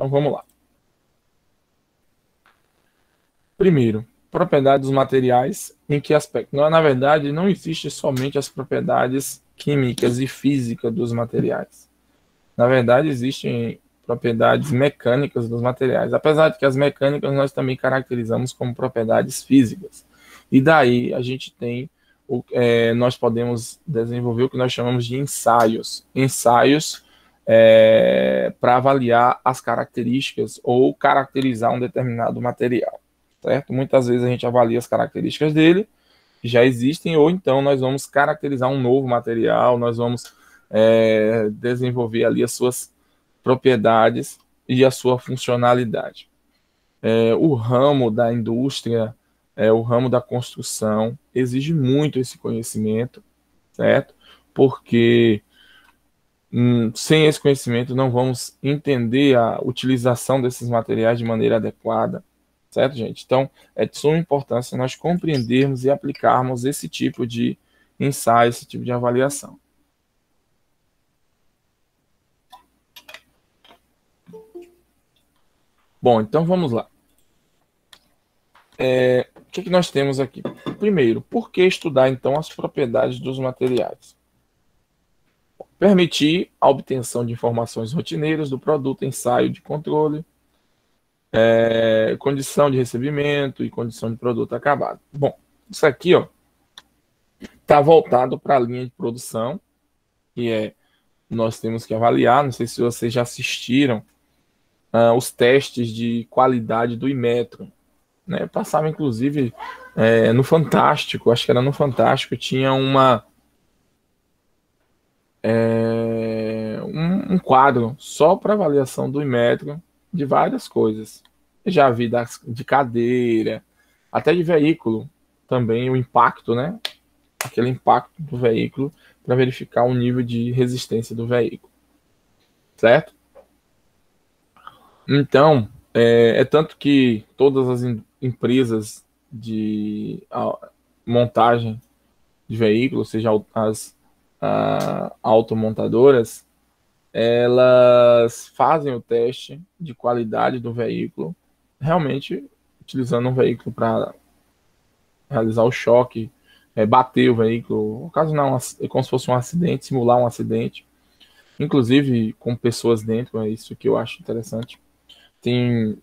Então vamos lá. Primeiro, propriedades dos materiais, em que aspecto? Na verdade, não existe somente as propriedades químicas e físicas dos materiais. Na verdade, existem propriedades mecânicas dos materiais, apesar de que as mecânicas nós também caracterizamos como propriedades físicas. E daí a gente tem, nós podemos desenvolver o que nós chamamos de ensaios. Ensaios para avaliar as características ou caracterizar um determinado material, certo? Muitas vezes a gente avalia as características dele, que já existem, ou então nós vamos caracterizar um novo material, nós vamos desenvolver ali as suas propriedades e a sua funcionalidade. O ramo da indústria, o ramo da construção, exige muito esse conhecimento, certo? Porque sem esse conhecimento não vamos entender a utilização desses materiais de maneira adequada, certo, gente? Então, é de suma importância nós compreendermos e aplicarmos esse tipo de ensaio, esse tipo de avaliação. Bom, então vamos lá. O que nós temos aqui? Primeiro, por que estudar então as propriedades dos materiais? Permitir a obtenção de informações rotineiras do produto, ensaio de controle, condição de recebimento e condição de produto acabado. Bom, isso aqui está voltado para a linha de produção, que nós temos que avaliar. Não sei se vocês já assistiram os testes de qualidade do Inmetro, né? Passava inclusive no Fantástico, acho que era no Fantástico, tinha um quadro só para avaliação do Inmetro de várias coisas. Eu já vi de cadeira, até de veículo também, o impacto, né? Aquele impacto do veículo para verificar o nível de resistência do veículo, certo? Então, tanto que todas as empresas de montagem de veículos, seja as automontadoras, elas fazem o teste de qualidade do veículo, realmente utilizando um veículo para realizar o choque, bater o veículo, ocasionar como se fosse um acidente, simular um acidente, inclusive com pessoas dentro. É isso que eu acho interessante.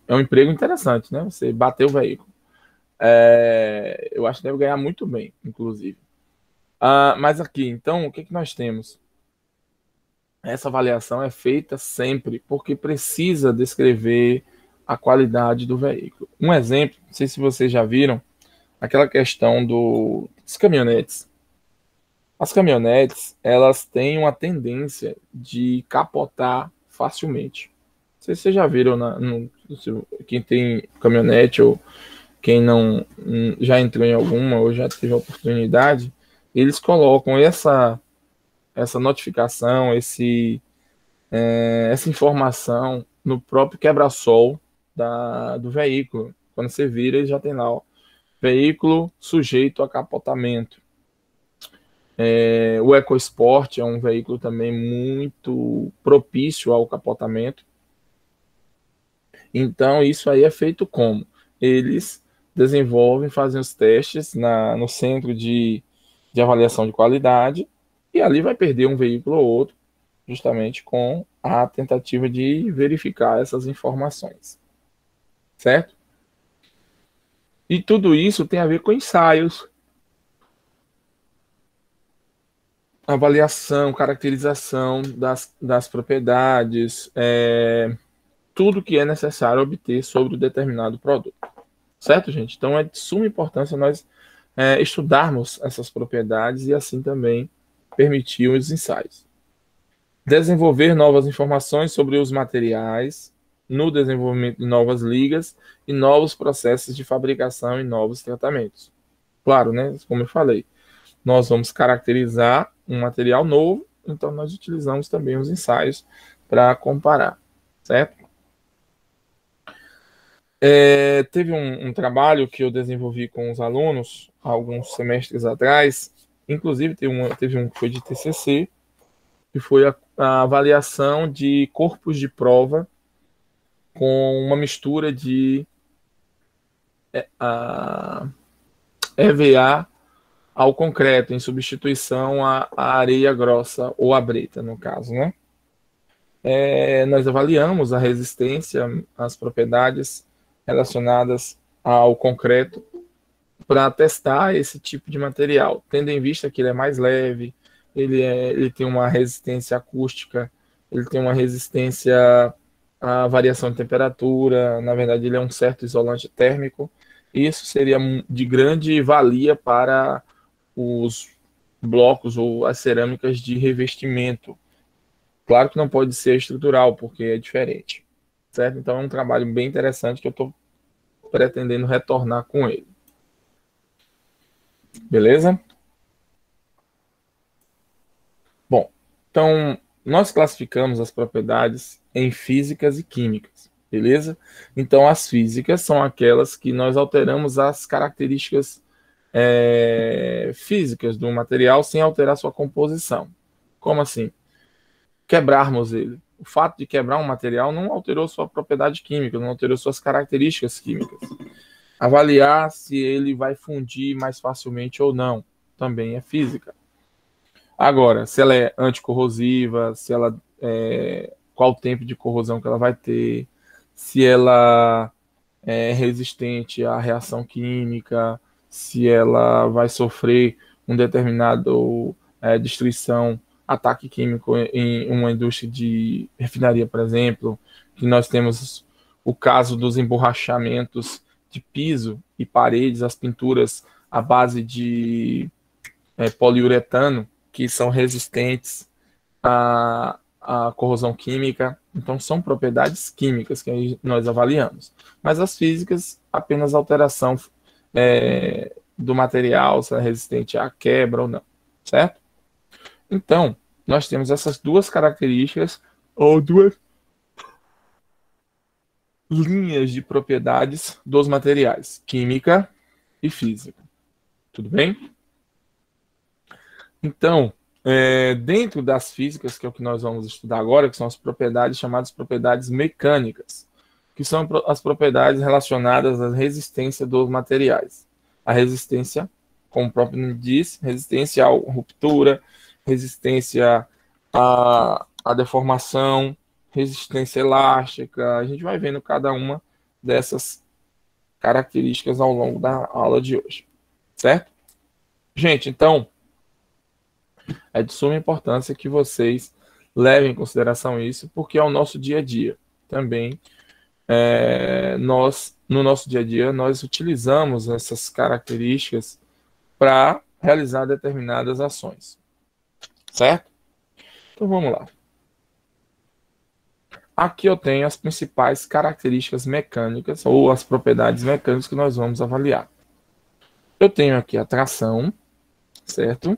É um emprego interessante, né? Você bater o veículo. Eu acho que deve ganhar muito bem, inclusive. Mas aqui, então, o que nós temos? Essa avaliação é feita sempre porque precisa descrever a qualidade do veículo. Um exemplo, não sei se vocês já viram, aquela questão dos caminhonetes. As caminhonetes, elas têm uma tendência de capotar facilmente. Não sei se vocês já viram, quem tem caminhonete ou quem não já entrou em alguma ou já teve a oportunidade, eles colocam essa notificação, essa informação no próprio quebra-sol do veículo. Quando você vira, ele já tem lá, veículo sujeito a capotamento. O EcoSport é um veículo também muito propício ao capotamento. Então, isso aí é feito como? Eles desenvolvem, fazem os testes no centro de avaliação de qualidade, e ali vai perder um veículo ou outro, justamente com a tentativa de verificar essas informações. Certo? E tudo isso tem a ver com ensaios, avaliação, caracterização das propriedades, tudo que é necessário obter sobre o determinado produto. Certo, gente? Então é de suma importância nós estudarmos essas propriedades e assim também permitir os ensaios. Desenvolver novas informações sobre os materiais no desenvolvimento de novas ligas e novos processos de fabricação e novos tratamentos. Claro, né? Como eu falei, nós vamos caracterizar um material novo, então nós utilizamos também os ensaios para comparar, certo? Teve um trabalho que eu desenvolvi com os alunos alguns semestres atrás, inclusive teve um que foi de TCC, que foi a avaliação de corpos de prova com uma mistura de a, EVA ao concreto, em substituição à areia grossa, ou à brita, no caso, né? Nós avaliamos a resistência, as propriedades relacionadas ao concreto para testar esse tipo de material, tendo em vista que ele é mais leve, ele tem uma resistência acústica, ele tem uma resistência à variação de temperatura, na verdade ele é um certo isolante térmico. Isso seria de grande valia para os blocos ou as cerâmicas de revestimento. Claro que não pode ser estrutural, porque é diferente, certo? Então é um trabalho bem interessante que eu estou pretendendo retornar com ele. Beleza? Bom, então nós classificamos as propriedades em físicas e químicas, beleza? Então as físicas são aquelas que nós alteramos as características físicas do material sem alterar sua composição. Como assim? Quebrarmos ele. O fato de quebrar um material não alterou sua propriedade química, não alterou suas características químicas. Avaliar se ele vai fundir mais facilmente ou não, também é física. Agora, se ela é anticorrosiva, se ela qual o tempo de corrosão que ela vai ter, se ela é resistente à reação química, se ela vai sofrer um determinado destruição, ataque químico em uma indústria de refinaria, por exemplo, que nós temos o caso dos emborrachamentos de piso e paredes, as pinturas à base de poliuretano, que são resistentes à corrosão química. Então, são propriedades químicas que nós avaliamos. Mas as físicas, apenas alteração do material, se é resistente à quebra ou não, certo? Então, nós temos essas duas características, ou duas linhas de propriedades dos materiais, química e física. Tudo bem? Então, dentro das físicas, que é o que nós vamos estudar agora, que são as propriedades chamadas propriedades mecânicas, que são as propriedades relacionadas à resistência dos materiais. A resistência, como o próprio nome diz, resistência à ruptura, resistência à deformação, resistência elástica. A gente vai vendo cada uma dessas características ao longo da aula de hoje, certo? Gente, então, é de suma importância que vocês levem em consideração isso, porque é o nosso dia a dia. Também, no nosso dia a dia, nós utilizamos essas características para realizar determinadas ações. Certo? Então, vamos lá. Aqui eu tenho as principais características mecânicas, ou as propriedades mecânicas que nós vamos avaliar. Eu tenho aqui a tração, certo?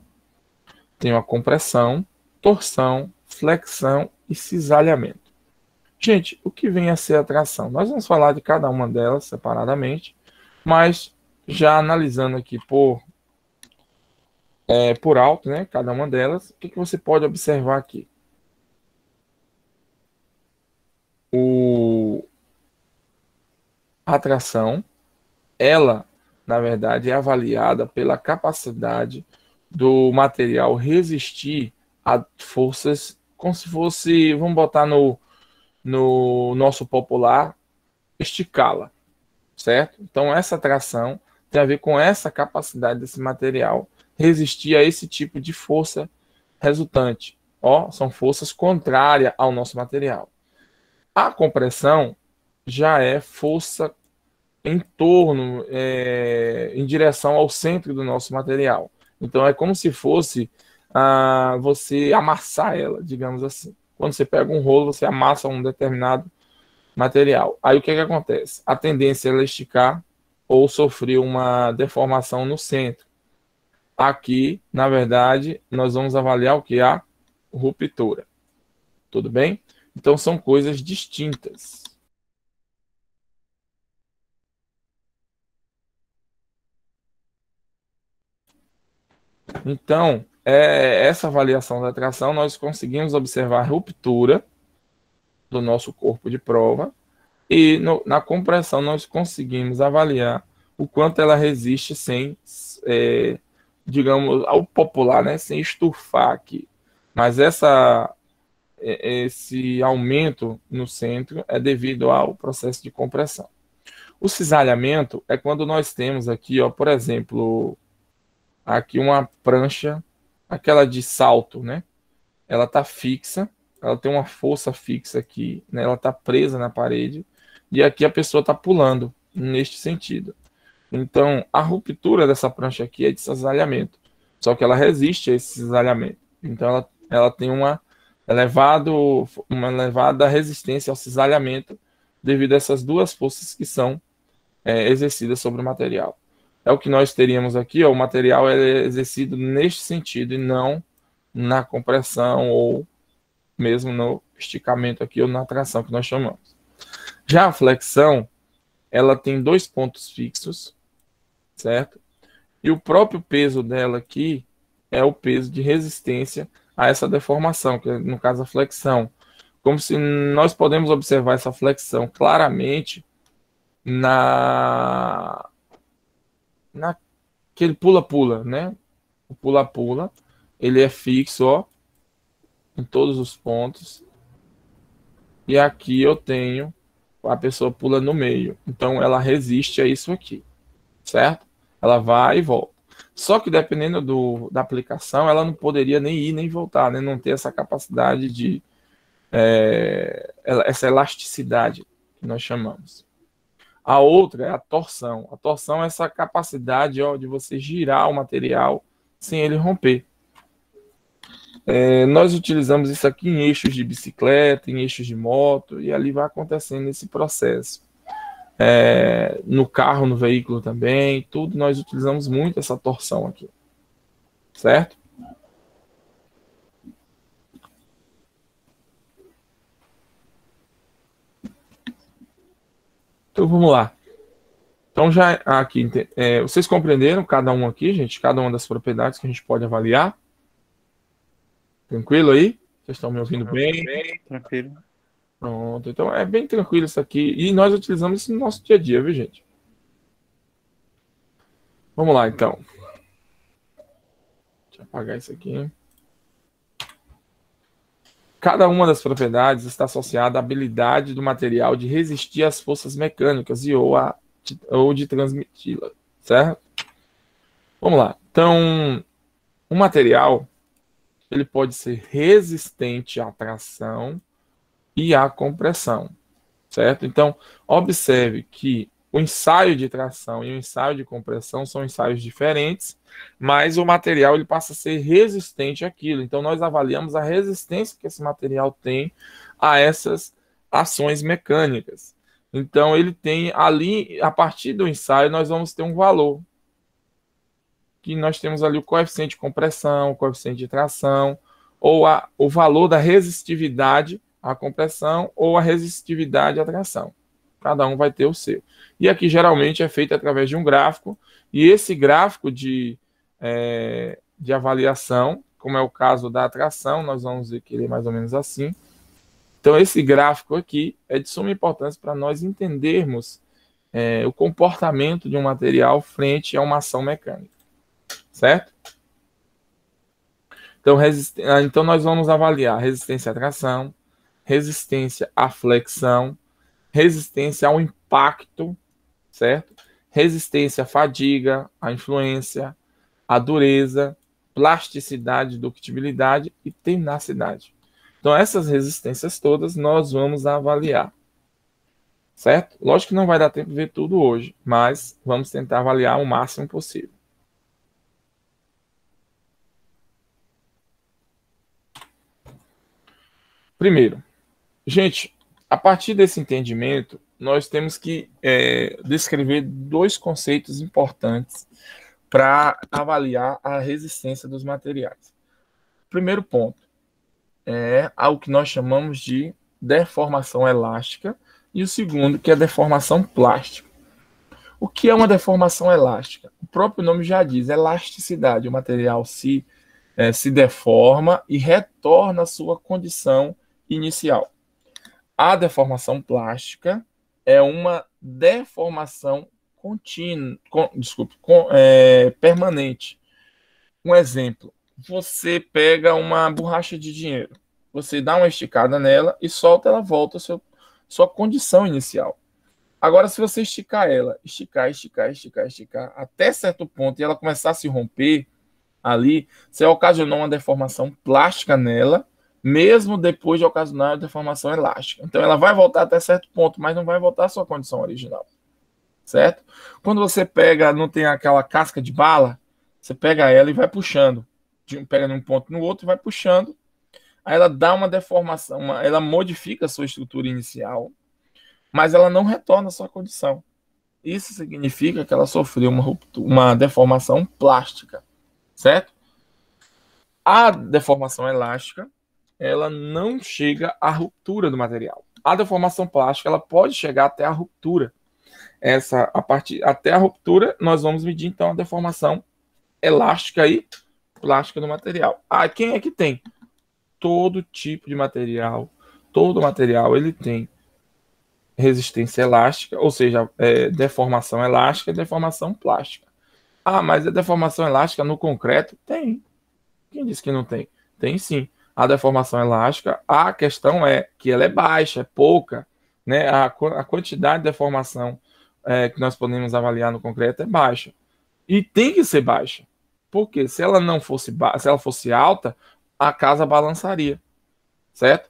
Tenho a compressão, torção, flexão e cisalhamento. Gente, o que vem a ser a tração? Nós vamos falar de cada uma delas separadamente, mas já analisando aqui por alto, né, cada uma delas, o que você pode observar aqui? A tração, ela, na verdade, é avaliada pela capacidade do material resistir a forças, como se fosse, vamos botar no nosso popular, esticá-la, certo? Então, essa tração tem a ver com essa capacidade desse material resistir a esse tipo de força resultante. São forças contrárias ao nosso material. A compressão já é força em torno, em direção ao centro do nosso material. Então, é como se fosse você amassar ela, digamos assim. Quando você pega um rolo, você amassa um determinado material. Aí, o que acontece? A tendência é ela esticar ou sofrer uma deformação no centro. Aqui, na verdade, nós vamos avaliar o que é a ruptura. Tudo bem? Então, são coisas distintas. Então, essa avaliação da tração, nós conseguimos observar a ruptura do nosso corpo de prova E na compressão nós conseguimos avaliar o quanto ela resiste sem, digamos, ao popular, né, sem estufar aqui. Mas esse aumento no centro é devido ao processo de compressão. O cisalhamento é quando nós temos aqui, ó, por exemplo, aqui uma prancha, aquela de salto, né? Ela está fixa, ela tem uma força fixa aqui, né? Ela está presa na parede, e aqui a pessoa está pulando neste sentido. Então, a ruptura dessa prancha aqui é de cisalhamento, só que ela resiste a esse cisalhamento. Então, ela tem uma elevada resistência ao cisalhamento devido a essas duas forças que são exercidas sobre o material. É o que nós teríamos aqui, ó, o material é exercido neste sentido e não na compressão ou mesmo no esticamento aqui ou na tração que nós chamamos. Já a flexão, ela tem dois pontos fixos, certo? E o próprio peso dela aqui é o peso de resistência a essa deformação, que é, no caso, a flexão. Como se nós podemos observar essa flexão claramente naquele pula-pula, né? O pula-pula, ele é fixo, ó, em todos os pontos. E aqui eu tenho, a pessoa pula no meio. Então ela resiste a isso aqui, certo? Ela vai e volta. Só que dependendo da aplicação, ela não poderia nem ir nem voltar, né? Não ter essa capacidade de essa elasticidade que nós chamamos. A outra é a torção. A torção é essa capacidade, ó, de você girar o material sem ele romper. Nós utilizamos isso aqui em eixos de bicicleta, em eixos de moto, e ali vai acontecendo esse processo. No carro, no veículo também, tudo nós utilizamos muito essa torção aqui, certo? Então vamos lá. Então já aqui, vocês compreenderam cada um aqui, gente? Cada uma das propriedades que a gente pode avaliar? Tranquilo aí? Vocês estão me ouvindo bem? Tranquilo. Pronto, então é bem tranquilo isso aqui. E nós utilizamos isso no nosso dia a dia, viu, gente? Vamos lá, então. Deixa eu apagar isso aqui. Cada uma das propriedades está associada à habilidade do material de resistir às forças mecânicas ou de transmiti-la, certo? Vamos lá. Então, o material ele pode ser resistente à tração e à compressão, certo? Então, observe que o ensaio de tração e o ensaio de compressão são ensaios diferentes, mas o material ele passa a ser resistente àquilo. Então, nós avaliamos a resistência que esse material tem a essas ações mecânicas. Então, ele tem ali, a partir do ensaio, nós vamos ter um valor. Que nós temos ali o coeficiente de compressão, o coeficiente de tração, ou o valor da resistividade à compressão ou a resistividade à tração. Cada um vai ter o seu. E aqui geralmente é feito através de um gráfico, e esse gráfico de avaliação, como é o caso da atração, nós vamos ver que ele é mais ou menos assim. Então esse gráfico aqui é de suma importância para nós entendermos o comportamento de um material frente a uma ação mecânica. Certo? Então nós vamos avaliar resistência à tração, resistência à flexão, resistência ao impacto, certo? Resistência à fadiga, à influência, à dureza, plasticidade, ductibilidade e tenacidade. Então essas resistências todas nós vamos avaliar, certo? Lógico que não vai dar tempo de ver tudo hoje, mas vamos tentar avaliar o máximo possível. Primeiro, gente, a partir desse entendimento, nós temos que descrever dois conceitos importantes para avaliar a resistência dos materiais. Primeiro ponto é o que nós chamamos de deformação elástica e o segundo, que é deformação plástica. O que é uma deformação elástica? O próprio nome já diz, elasticidade. O material se deforma e retorna à sua condição inicial. A deformação plástica é uma deformação contínua, permanente. Um exemplo, você pega uma borracha de dinheiro, você dá uma esticada nela e solta, ela volta à sua condição inicial. Agora, se você esticar ela, esticar, até certo ponto, e ela começar a se romper ali, você ocasionou uma deformação plástica nela, mesmo depois de ocasionar a deformação elástica. Então, ela vai voltar até certo ponto, mas não vai voltar à sua condição original, certo? Quando você pega, não tem aquela casca de bala, você pega ela e vai puxando, pega de um ponto no outro e vai puxando, aí ela dá uma deformação, ela modifica a sua estrutura inicial, mas ela não retorna à sua condição. Isso significa que ela sofreu uma deformação plástica, certo? A deformação elástica, ela não chega à ruptura do material. A deformação plástica, ela pode chegar até a ruptura. Até a ruptura, nós vamos medir então a deformação elástica e plástica do material. Quem é que tem? Todo tipo de material, todo material ele tem resistência elástica, ou seja, deformação elástica e deformação plástica. Mas a deformação elástica no concreto? Tem. Quem disse que não tem? Tem sim. A deformação elástica, a questão é que ela é baixa, é pouca, né? A quantidade de deformação que nós podemos avaliar no concreto é baixa. E tem que ser baixa. Porque se ela não fosse se ela fosse alta, a casa balançaria. Certo?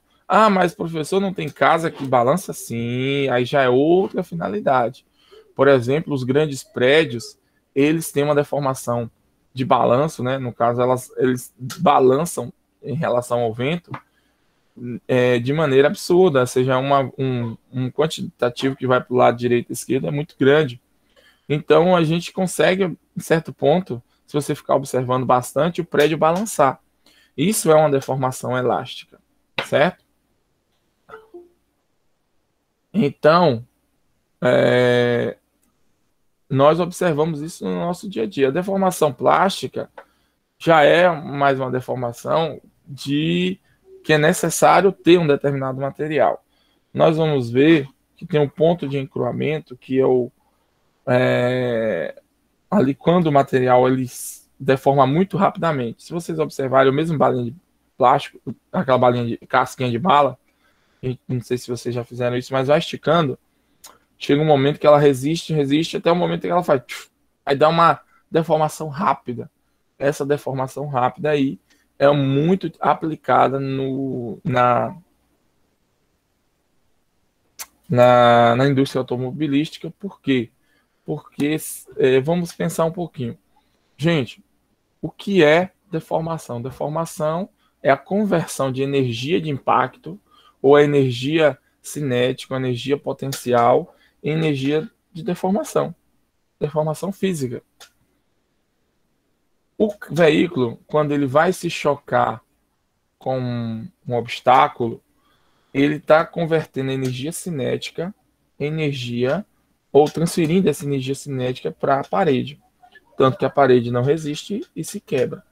Mas professor, não tem casa que balança? Sim, aí já é outra finalidade. Por exemplo, os grandes prédios, eles têm uma deformação de balanço, né? No caso, eles balançam em relação ao vento de maneira absurda, seja um quantitativo que vai para o lado direito e esquerdo é muito grande. Então, a gente consegue, em certo ponto, se você ficar observando bastante, o prédio balançar. Isso é uma deformação elástica, certo? Então, nós observamos isso no nosso dia a dia. A deformação plástica já é mais uma deformação de que é necessário ter um determinado material. Nós vamos ver que tem um ponto de encruamento que ali quando o material ele deforma muito rapidamente. Se vocês observarem o mesmo balinha de plástico, aquela balinha de casquinha de bala, não sei se vocês já fizeram isso, mas vai esticando, chega um momento que ela resiste, até o momento que ela faz, aí dá uma deformação rápida. Essa deformação rápida aí é muito aplicada na indústria automobilística. Por quê? Porque vamos pensar um pouquinho. Gente, o que é deformação? Deformação é a conversão de energia de impacto ou a energia cinética, a energia potencial em energia de deformação física. O veículo, quando ele vai se chocar com um obstáculo, ele está convertendo energia cinética em energia, ou transferindo essa energia cinética para a parede. Tanto que a parede não resiste e se quebra.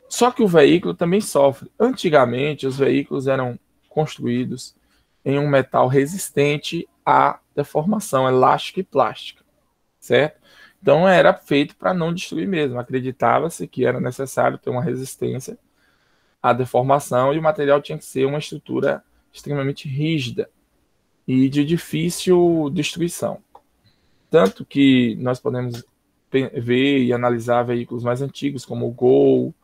Só que o veículo também sofre. Antigamente, os veículos eram construídos em um metal resistente à deformação elástica e plástica, certo? Então era feito para não destruir mesmo. Acreditava-se que era necessário ter uma resistência à deformação e o material tinha que ser uma estrutura extremamente rígida e de difícil destruição. Tanto que nós podemos ver e analisar veículos mais antigos, como o Gol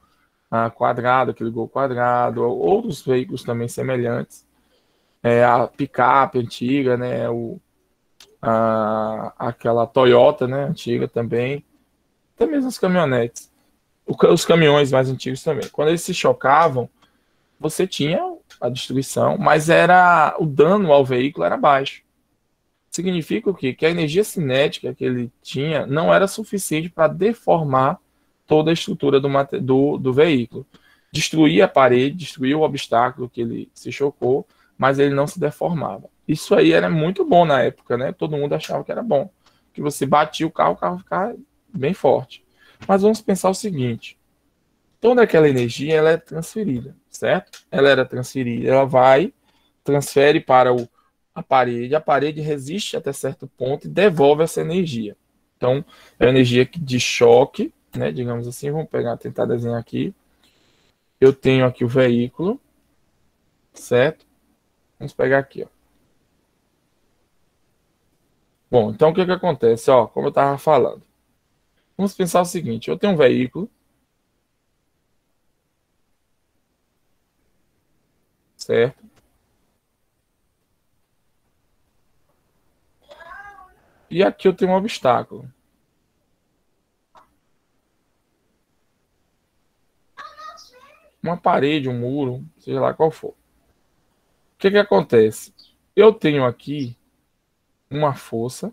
quadrado, aquele Gol quadrado, outros veículos também semelhantes, a picape antiga, né, aquela Toyota, né, antiga também, até mesmo os caminhonetes, os caminhões mais antigos também. Quando eles se chocavam, você tinha a destruição, mas o dano ao veículo era baixo. Significa o quê? Que a energia cinética que ele tinha não era suficiente para deformar toda a estrutura do veículo. Destruía a parede, destruía o obstáculo que ele se chocou, mas ele não se deformava. Isso aí era muito bom na época, né? Todo mundo achava que era bom. Que você batia o carro ficava bem forte. Mas vamos pensar o seguinte. Toda aquela energia ela é transferida, certo? Ela era transferida, ela transfere para a parede resiste até certo ponto e devolve essa energia. Então, é energia de choque, né? Digamos assim, vamos pegar, tentar desenhar aqui. Eu tenho aqui o veículo, certo? Vamos pegar aqui, ó. Bom, então o que que acontece? Ó, como eu estava falando. Vamos pensar o seguinte, eu tenho um veículo, certo? E aqui eu tenho um obstáculo. Uma parede, um muro, seja lá qual for. O que que acontece? Eu tenho aqui uma força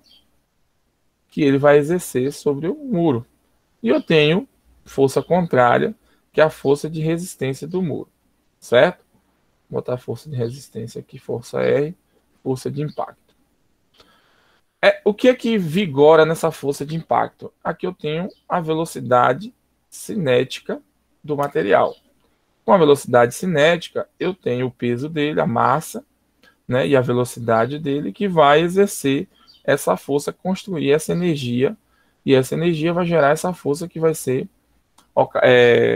que ele vai exercer sobre o muro. E eu tenho força contrária, que é a força de resistência do muro, certo? Vou botar a força de resistência aqui, força R, força de impacto. O que é que vigora nessa força de impacto? Aqui eu tenho a velocidade cinética do material. Com a velocidade cinética, eu tenho o peso dele, a massa, né, e a velocidade dele, que vai exercer essa força, construir essa energia, e essa energia vai gerar essa força que vai ser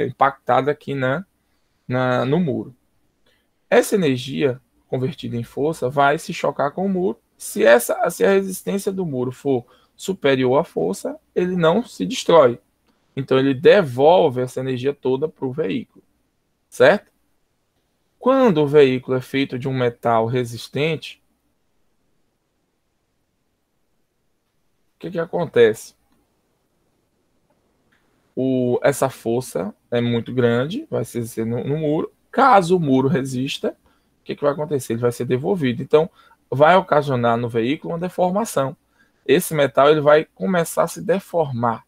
impactada aqui no muro. Essa energia convertida em força vai se chocar com o muro. Se a resistência do muro for superior à força, ele não se destrói. Então ele devolve essa energia toda para o veículo, certo? Quando o veículo é feito de um metal resistente, o que que acontece? Essa força é muito grande, vai ser no muro. Caso o muro resista, o que que vai acontecer? Ele vai ser devolvido. Então, vai ocasionar no veículo uma deformação. Esse metal ele vai começar a se deformar.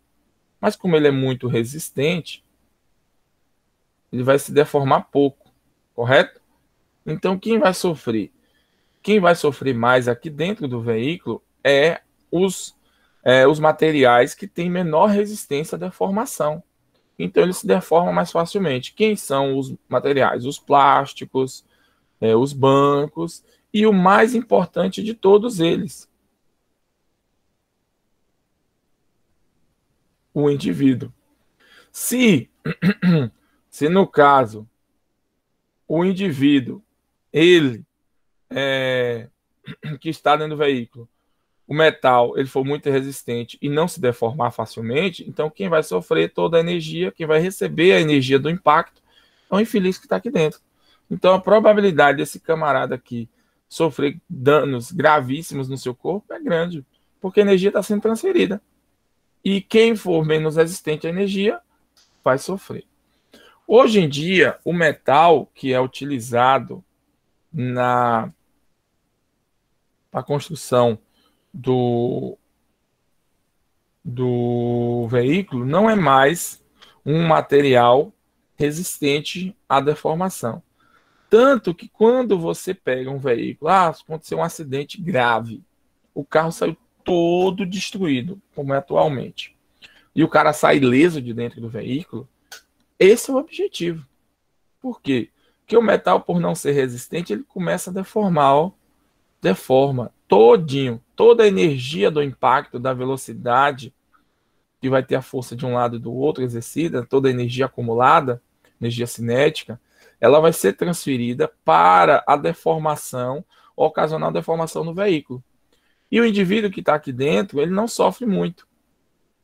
Mas como ele é muito resistente, ele vai se deformar pouco, correto? Então, quem vai sofrer? Quem vai sofrer mais aqui dentro do veículo os materiais que têm menor resistência à deformação. Então ele se deforma mais facilmente. Quem são os materiais? Os plásticos, os bancos e o mais importante de todos eles, o indivíduo. Se, se no caso o indivíduo, ele que está dentro do veículo, o metal ele for muito resistente e não se deformar facilmente, então quem vai sofrer toda a energia, quem vai receber a energia do impacto é o infeliz que está aqui dentro. Então a probabilidade desse camarada aqui sofrer danos gravíssimos no seu corpo é grande, porque a energia está sendo transferida. E quem for menos resistente à energia vai sofrer. Hoje em dia, o metal que é utilizado na a construção do, do veículo não é mais um material resistente à deformação. Tanto que quando você pega um veículo, aconteceu um acidente grave, o carro saiu todo destruído, como é atualmente, e o cara sai ileso de dentro do veículo, esse é o objetivo. Por quê? Porque o metal, por não ser resistente, ele começa a deformar, ó, deforma todinho, toda a energia do impacto, da velocidade, que vai ter a força de um lado e do outro exercida, toda a energia acumulada, energia cinética, ela vai ser transferida para a deformação, ocasionar deformação no veículo. E o indivíduo que está aqui dentro, ele não sofre muito,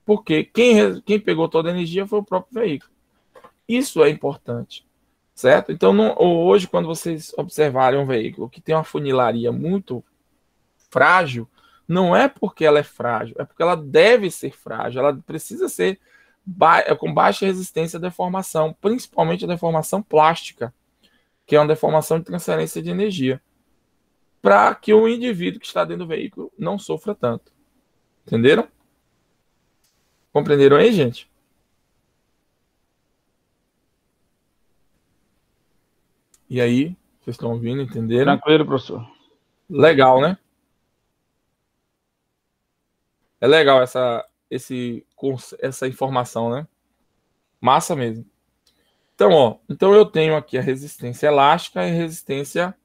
porque quem pegou toda a energia foi o próprio veículo. Isso é importante, certo? Então, hoje, quando vocês observarem um veículo que tem uma funilaria muito frágil, não é porque ela é frágil, é porque ela deve ser frágil, ela precisa ser com baixa resistência à deformação, principalmente a deformação plástica, que é uma deformação de transferência de energia, para que o indivíduo que está dentro do veículo não sofra tanto. Entenderam? Compreenderam aí, gente? E aí, vocês estão ouvindo, entenderam? Tranquilo, professor. Legal, né? É legal essa informação, né? Massa mesmo. Então, então eu tenho aqui a resistência elástica e a resistência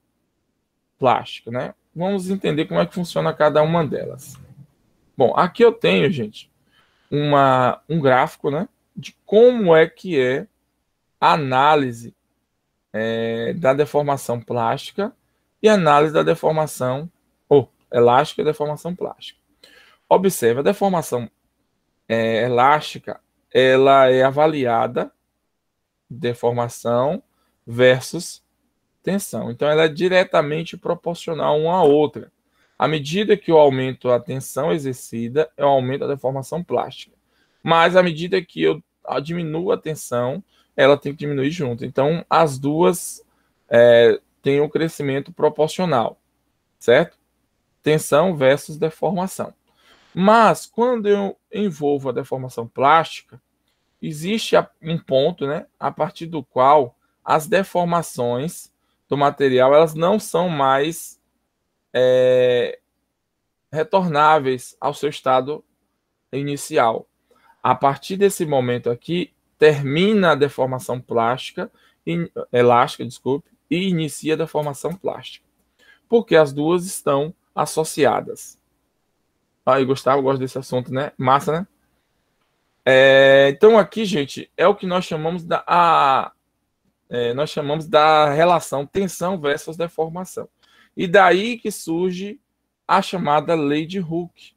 plástica, né? vamos entender como é que funciona cada uma delas. Bom, aqui eu tenho, gente, um gráfico, né, de como é que é a análise da deformação plástica e análise da deformação elástica e deformação plástica. Observe, a deformação elástica, ela é avaliada deformação versus tensão. Então, ela é diretamente proporcional uma à outra. À medida que eu aumento a tensão exercida, eu aumento a deformação plástica. Mas, à medida que eu diminuo a tensão, ela tem que diminuir junto. Então, as duas têm um crescimento proporcional, certo? Tensão versus deformação. Mas, quando eu envolvo a deformação plástica, existe um ponto, né, a partir do qual as deformações do material elas não são mais retornáveis ao seu estado inicial. A partir desse momento aqui, termina a deformação elástica, e inicia a deformação plástica. Porque as duas estão associadas. Aí, Gustavo, gosta desse assunto, né? Massa, né? Então, aqui, gente, é o que nós chamamos da relação tensão versus deformação. E daí que surge a chamada lei de Hooke.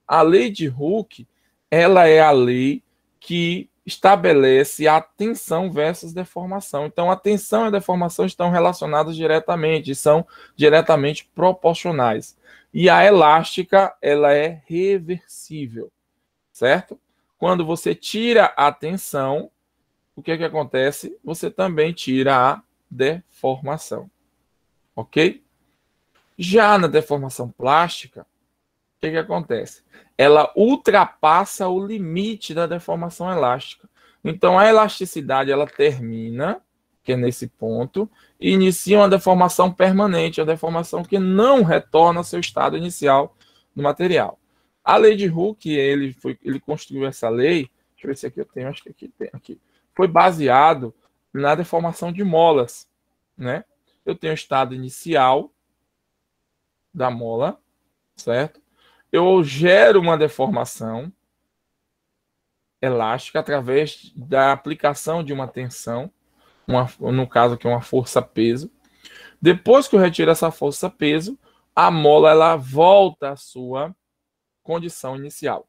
A lei de Hooke, ela é a lei que estabelece a tensão versus deformação. Então, a tensão e a deformação estão relacionadas diretamente, são diretamente proporcionais. E a elástica, ela é reversível, certo? Quando você tira a tensão, o que é que acontece? Você também tira a deformação, ok? Já na deformação plástica, o que é que acontece? Ela ultrapassa o limite da deformação elástica. Então, a elasticidade, ela termina, que é nesse ponto, e inicia uma deformação permanente, a deformação que não retorna ao seu estado inicial do material. A lei de Hooke, ele construiu essa lei, deixa eu ver se aqui eu tenho, acho que aqui tem, aqui. Foi baseado na deformação de molas, né? Eu tenho o estado inicial da mola, certo? Eu gero uma deformação elástica através da aplicação de uma tensão, no caso aqui uma força-peso. Depois que eu retiro essa força-peso, a mola ela volta à sua condição inicial.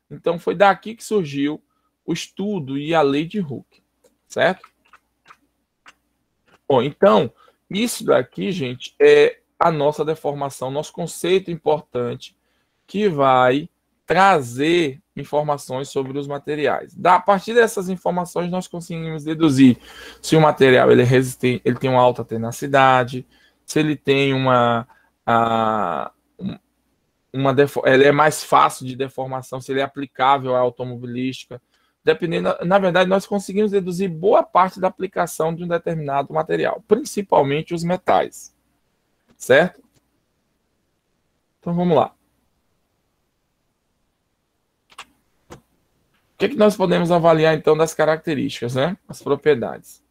Então foi daqui que surgiu o estudo e a lei de Hooke, certo? Bom, então, isso daqui, gente, é a nossa deformação, nosso conceito importante que vai trazer informações sobre os materiais. A partir dessas informações, nós conseguimos deduzir se o material ele é resistente, ele tem uma alta tenacidade, se ele tem ele é mais fácil de deformação, se ele é aplicável à automobilística. Dependendo, na verdade, nós conseguimos deduzir boa parte da aplicação de um determinado material, principalmente os metais, certo? Então vamos lá. O que nós podemos avaliar, então, das características, né? As propriedades.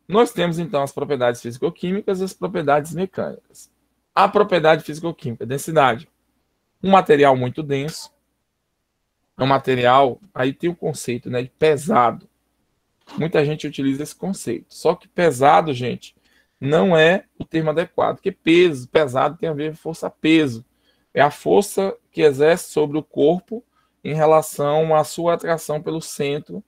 Nós temos, então, as propriedades físico-químicas e as propriedades mecânicas. A propriedade físico-química, densidade. Um material muito denso. É um material, aí tem o conceito, né, de pesado. Muita gente utiliza esse conceito. Só que pesado, gente, não é o termo adequado. Porque pesado tem a ver com força-peso. É a força que exerce sobre o corpo em relação à sua atração pelo centro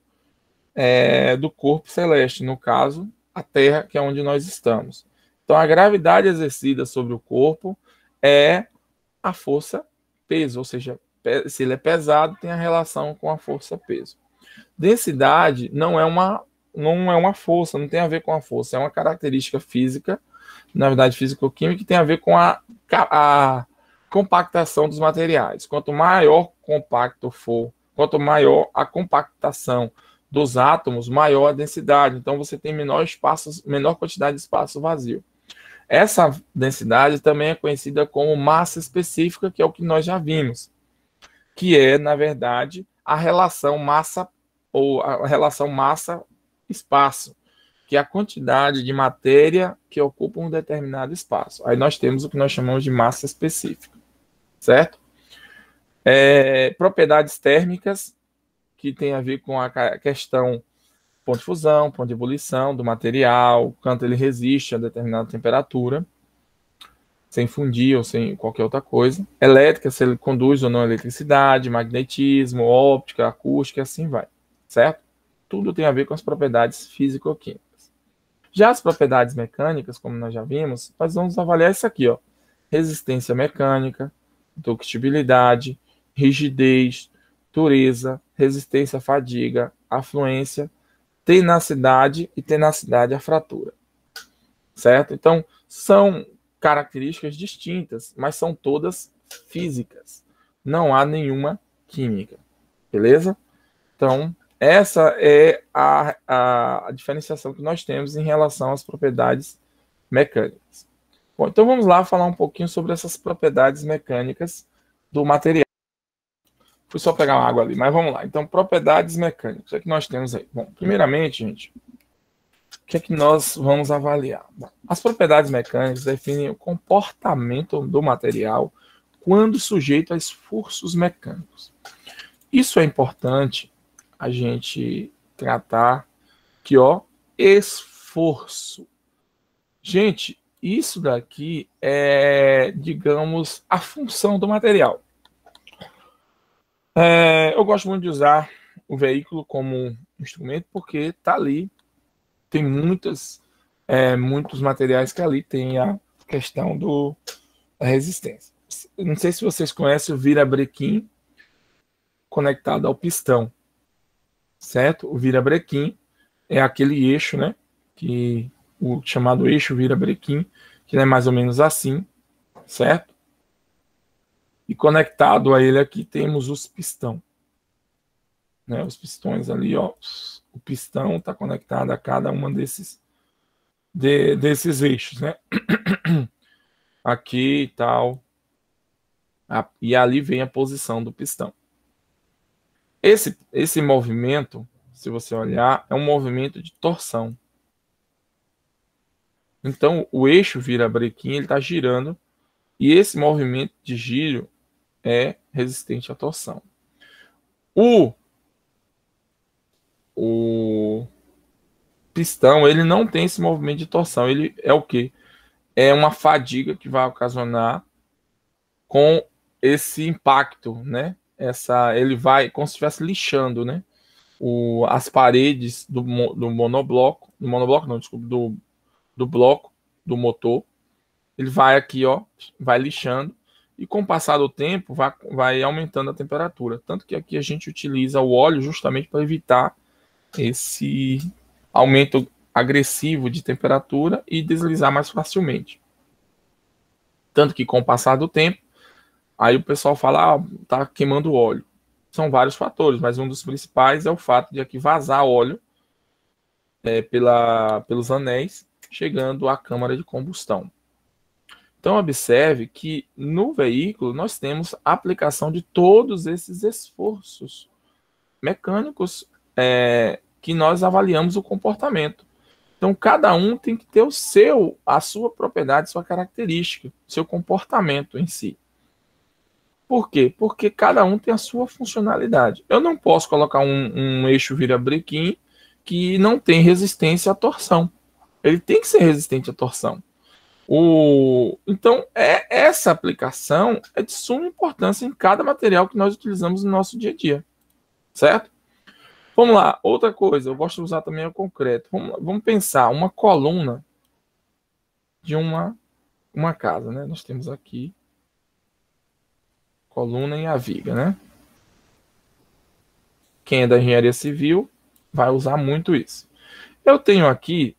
do corpo celeste, no caso, a Terra, que é onde nós estamos. Então, a gravidade exercida sobre o corpo é a força-peso, ou seja, se ele é pesado, tem a relação com a força-peso. Densidade não é uma força, não tem a ver com a força, é uma característica física, na verdade, físico-química, que tem a ver com a compactação dos materiais. Quanto maior compacto for, quanto maior a compactação dos átomos, maior a densidade. Então, você tem menor quantidade de espaço vazio. Essa densidade também é conhecida como massa específica, que é o que nós já vimos, que é, na verdade, a relação massa ou a relação massa-espaço. que é a quantidade de matéria que ocupa um determinado espaço. Aí nós temos o que nós chamamos de massa específica, certo? Propriedades térmicas, que tem a ver com a questão ponto de fusão, ponto de ebulição do material, quanto ele resiste a determinada temperatura, sem fundir ou sem qualquer outra coisa. Elétrica, se ele conduz ou não eletricidade, magnetismo, óptica, acústica, assim vai, certo? Tudo tem a ver com as propriedades físico-químicas. Já as propriedades mecânicas, como nós já vimos, nós vamos avaliar isso aqui, ó. Resistência mecânica, ductibilidade, rigidez, dureza, resistência à fadiga, afluência, tenacidade e tenacidade à fratura. Certo? Então, são características distintas, mas são todas físicas. Não há nenhuma química. Beleza? Então, essa é a diferenciação que nós temos em relação às propriedades mecânicas. Bom, então vamos lá falar um pouquinho sobre essas propriedades mecânicas do material. Fui só pegar uma água ali, mas vamos lá. Então, propriedades mecânicas. O que é que nós temos aí? Bom, primeiramente, gente, o que é que nós vamos avaliar? Bom, as propriedades mecânicas definem o comportamento do material quando sujeito a esforços mecânicos. Isso é importante a gente tratar que, ó, esforço. Gente, isso daqui é, digamos, a função do material. Eu gosto muito de usar o veículo como instrumento porque está ali, tem muitos materiais que ali tem a questão da resistência. Não sei se vocês conhecem o virabrequim conectado ao pistão, certo? O virabrequim é aquele eixo, né? O chamado eixo virabrequim, que é mais ou menos assim, certo? E conectado a ele aqui temos os pistões. Né? Os pistões ali, ó. O pistão está conectado a cada uma desses eixos, né? Aqui e tal. E ali vem a posição do pistão. Esse movimento, se você olhar, é um movimento de torção. Então, o eixo virabrequim, ele está girando, e esse movimento de giro é resistente à torção. O pistão, ele não tem esse movimento de torção. Ele é o quê? É uma fadiga que vai ocasionar com esse impacto, né? Ele vai como se estivesse lixando, né? As paredes do monobloco, não, desculpa, do bloco do motor. Ele vai aqui, ó, vai lixando, e com o passar do tempo vai aumentando a temperatura. Tanto que aqui a gente utiliza o óleo justamente para evitar esse aumento agressivo de temperatura e deslizar mais facilmente. Tanto que com o passar do tempo, aí o pessoal fala, tá queimando óleo. São vários fatores, mas um dos principais é o fato de aqui vazar óleo pelos anéis, chegando à câmara de combustão. Então, observe que no veículo nós temos a aplicação de todos esses esforços mecânicos que nós avaliamos o comportamento. Então, cada um tem que ter a sua propriedade, sua característica, seu comportamento em si. Por quê? Porque cada um tem a sua funcionalidade. Eu não posso colocar um eixo virabrequim que não tem resistência à torção. Ele tem que ser resistente à torção. Então, essa aplicação é de suma importância em cada material que nós utilizamos no nosso dia a dia. Certo? Vamos lá, outra coisa, eu gosto de usar também o concreto. Vamos pensar uma coluna de uma casa, né? Nós temos aqui coluna e a viga, né? Quem é da engenharia civil vai usar muito isso. Eu tenho aqui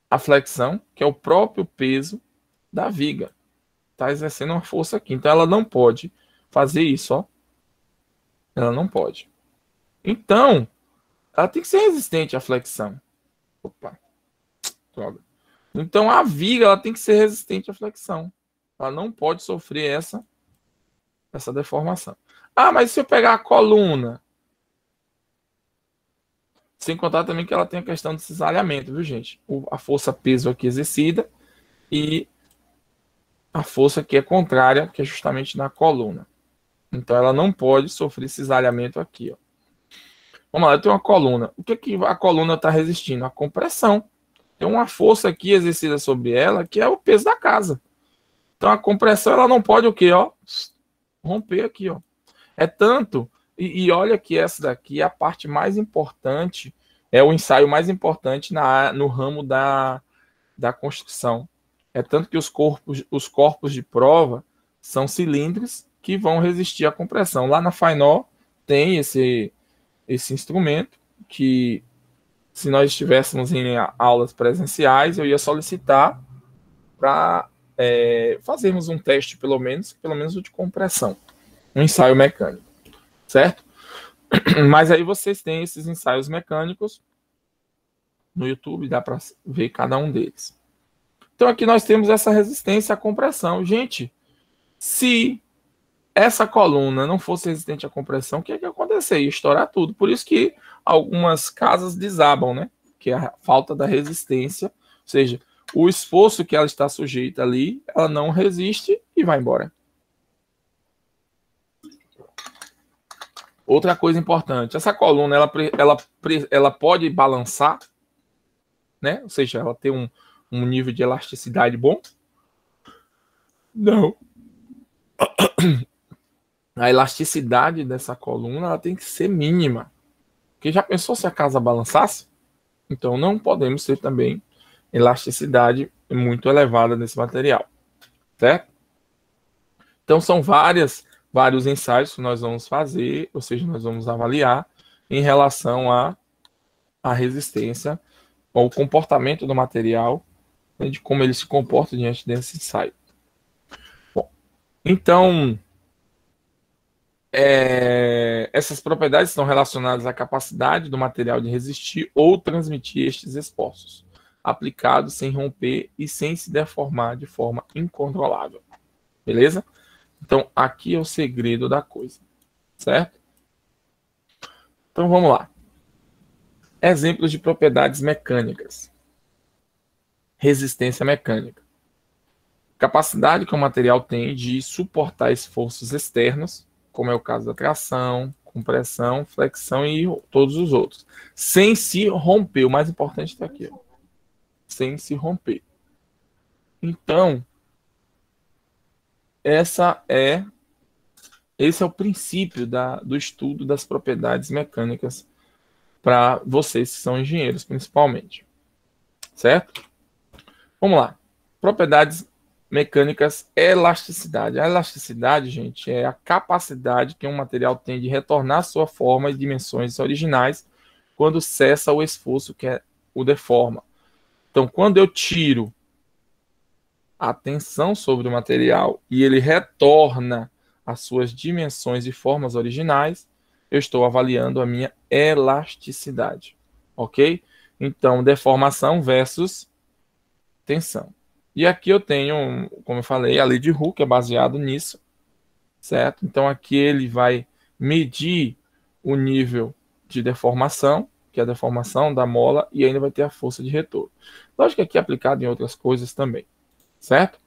a flexão, que é o próprio peso da viga. Está exercendo uma força aqui. Então ela não pode fazer isso, ó. Ela não pode. Então, ela tem que ser resistente à flexão. Opa, droga. Então a viga ela tem que ser resistente à flexão. Ela não pode sofrer essa deformação. Ah, mas se eu pegar a coluna? Sem contar também que ela tem a questão do cisalhamento, viu, gente? A força-peso aqui exercida e a força que é contrária, que é justamente na coluna. Então, ela não pode sofrer cisalhamento aqui, ó. Vamos lá, eu tenho uma coluna. O que, que a coluna está resistindo? A compressão. Tem uma força aqui exercida sobre ela, que é o peso da casa. Então, a compressão, ela não pode o quê, ó? Romper aqui, ó. É tanto... E olha que essa daqui é a parte mais importante, é o ensaio mais importante no ramo da construção. É tanto que os corpos de prova são cilindros que vão resistir à compressão. Lá na FAINOR tem esse instrumento que, se nós estivéssemos em aulas presenciais, eu ia solicitar para fazermos um teste, pelo menos o de compressão. Um ensaio mecânico. Certo? Mas aí vocês têm esses ensaios mecânicos no YouTube, dá para ver cada um deles. Então aqui nós temos essa resistência à compressão. Gente, se essa coluna não fosse resistente à compressão, o que ia acontecer? Ia estourar tudo. Por isso que algumas casas desabam, né? Que é a falta da resistência, ou seja, o esforço que ela está sujeita ali, ela não resiste e vai embora. Outra coisa importante, essa coluna ela pode balançar, né? Ou seja, ela tem um nível de elasticidade bom? Não. A elasticidade dessa coluna ela tem que ser mínima. Porque já pensou se a casa balançasse? Então não podemos ter também elasticidade muito elevada nesse material, certo? Então são vários ensaios que nós vamos fazer, ou seja, nós vamos avaliar em relação à resistência, ao comportamento do material, né, de como ele se comporta diante desse ensaio. Bom, então, essas propriedades estão relacionadas à capacidade do material de resistir ou transmitir estes esforços, aplicados sem romper e sem se deformar de forma incontrolável. Beleza? Então, aqui é o segredo da coisa, certo? Então, vamos lá. Exemplos de propriedades mecânicas. Resistência mecânica. Capacidade que o material tem de suportar esforços externos, como é o caso da tração, compressão, flexão e todos os outros, sem se romper. O mais importante está aqui, ó. Sem se romper. Então, esse é o princípio do estudo das propriedades mecânicas para vocês que são engenheiros, principalmente. Certo? Vamos lá. Propriedades mecânicas, elasticidade. A elasticidade, gente, é a capacidade que um material tem de retornar sua forma e dimensões originais quando cessa o esforço que o deforma. Então, quando eu tiro a tensão sobre o material e ele retorna às suas dimensões e formas originais, eu estou avaliando a minha elasticidade, ok? Então, deformação versus tensão. E aqui eu tenho, como eu falei, a lei de Hooke é baseado nisso, certo? Então, aqui ele vai medir o nível de deformação, que é a deformação da mola, e ainda vai ter a força de retorno. Lógico que aqui é aplicado em outras coisas também. Certo?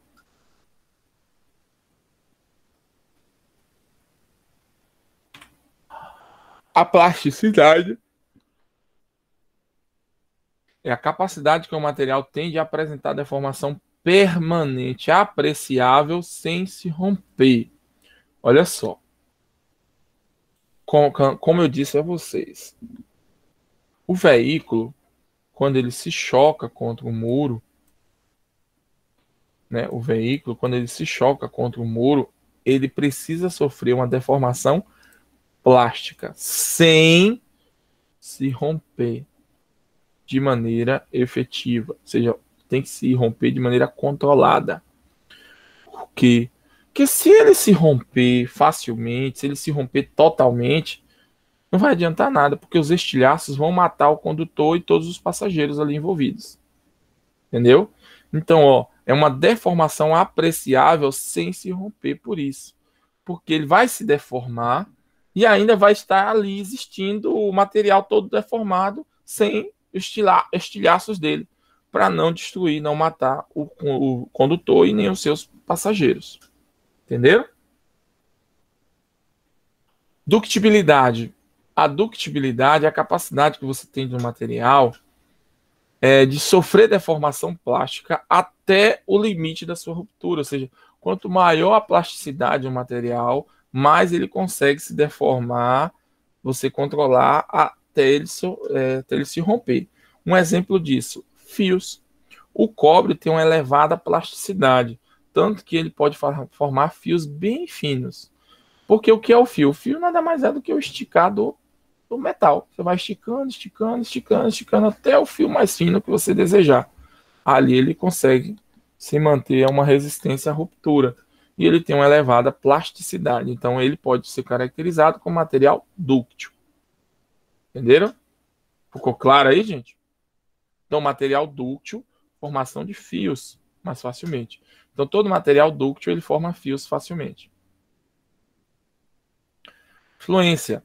A plasticidade é a capacidade que o material tem de apresentar deformação permanente, apreciável, sem se romper. Olha só. Como eu disse a vocês, o veículo, quando ele se choca contra o muro, né, o veículo, quando ele se choca contra o muro, ele precisa sofrer uma deformação plástica, sem se romper de maneira efetiva. Ou seja, tem que se romper de maneira controlada. Por quê? Porque se ele se romper facilmente, se ele se romper totalmente, não vai adiantar nada, porque os estilhaços vão matar o condutor e todos os passageiros ali envolvidos. Entendeu? Então, ó, é uma deformação apreciável sem se romper por isso. Porque ele vai se deformar e ainda vai estar ali existindo o material todo deformado sem estilhaços dele, para não destruir, não matar o condutor e nem os seus passageiros. Entendeu? Ductibilidade. A ductibilidade é a capacidade que você tem do material de sofrer deformação plástica até o limite da sua ruptura. Ou seja, quanto maior a plasticidade do material, mais ele consegue se deformar, você controlar até ele se romper. Um exemplo disso, fios. O cobre tem uma elevada plasticidade, tanto que ele pode formar fios bem finos. Porque o que é o fio? O fio nada mais é do que o esticado do metal. Você vai esticando, esticando, esticando, esticando até o fio mais fino que você desejar. Ali ele consegue se manter a uma resistência à ruptura. E ele tem uma elevada plasticidade. Então ele pode ser caracterizado como material dúctil. Entenderam? Ficou claro aí, gente? Então, material dúctil, formação de fios mais facilmente. Então, todo material dúctil ele forma fios facilmente. Fluência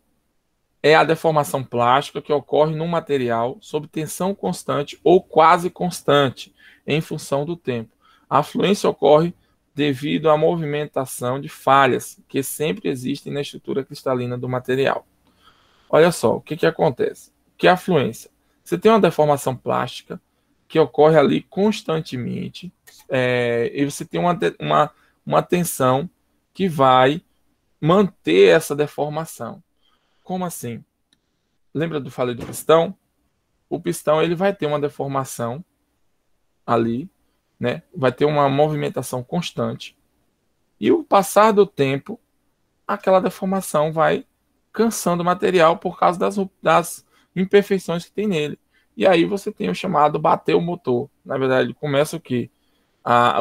é a deformação plástica que ocorre num material sob tensão constante ou quase constante em função do tempo. A fluência ocorre devido à movimentação de falhas que sempre existem na estrutura cristalina do material. Olha só, o que acontece? O que é a fluência? Você tem uma deformação plástica que ocorre ali constantemente e você tem uma tensão que vai manter essa deformação. Como assim? Lembra do falei do pistão? O pistão ele vai ter uma deformação ali, né? Vai ter uma movimentação constante. E o passar do tempo, aquela deformação vai cansando o material por causa das imperfeições que tem nele. E aí você tem o chamado bater o motor. Na verdade, começa o quê?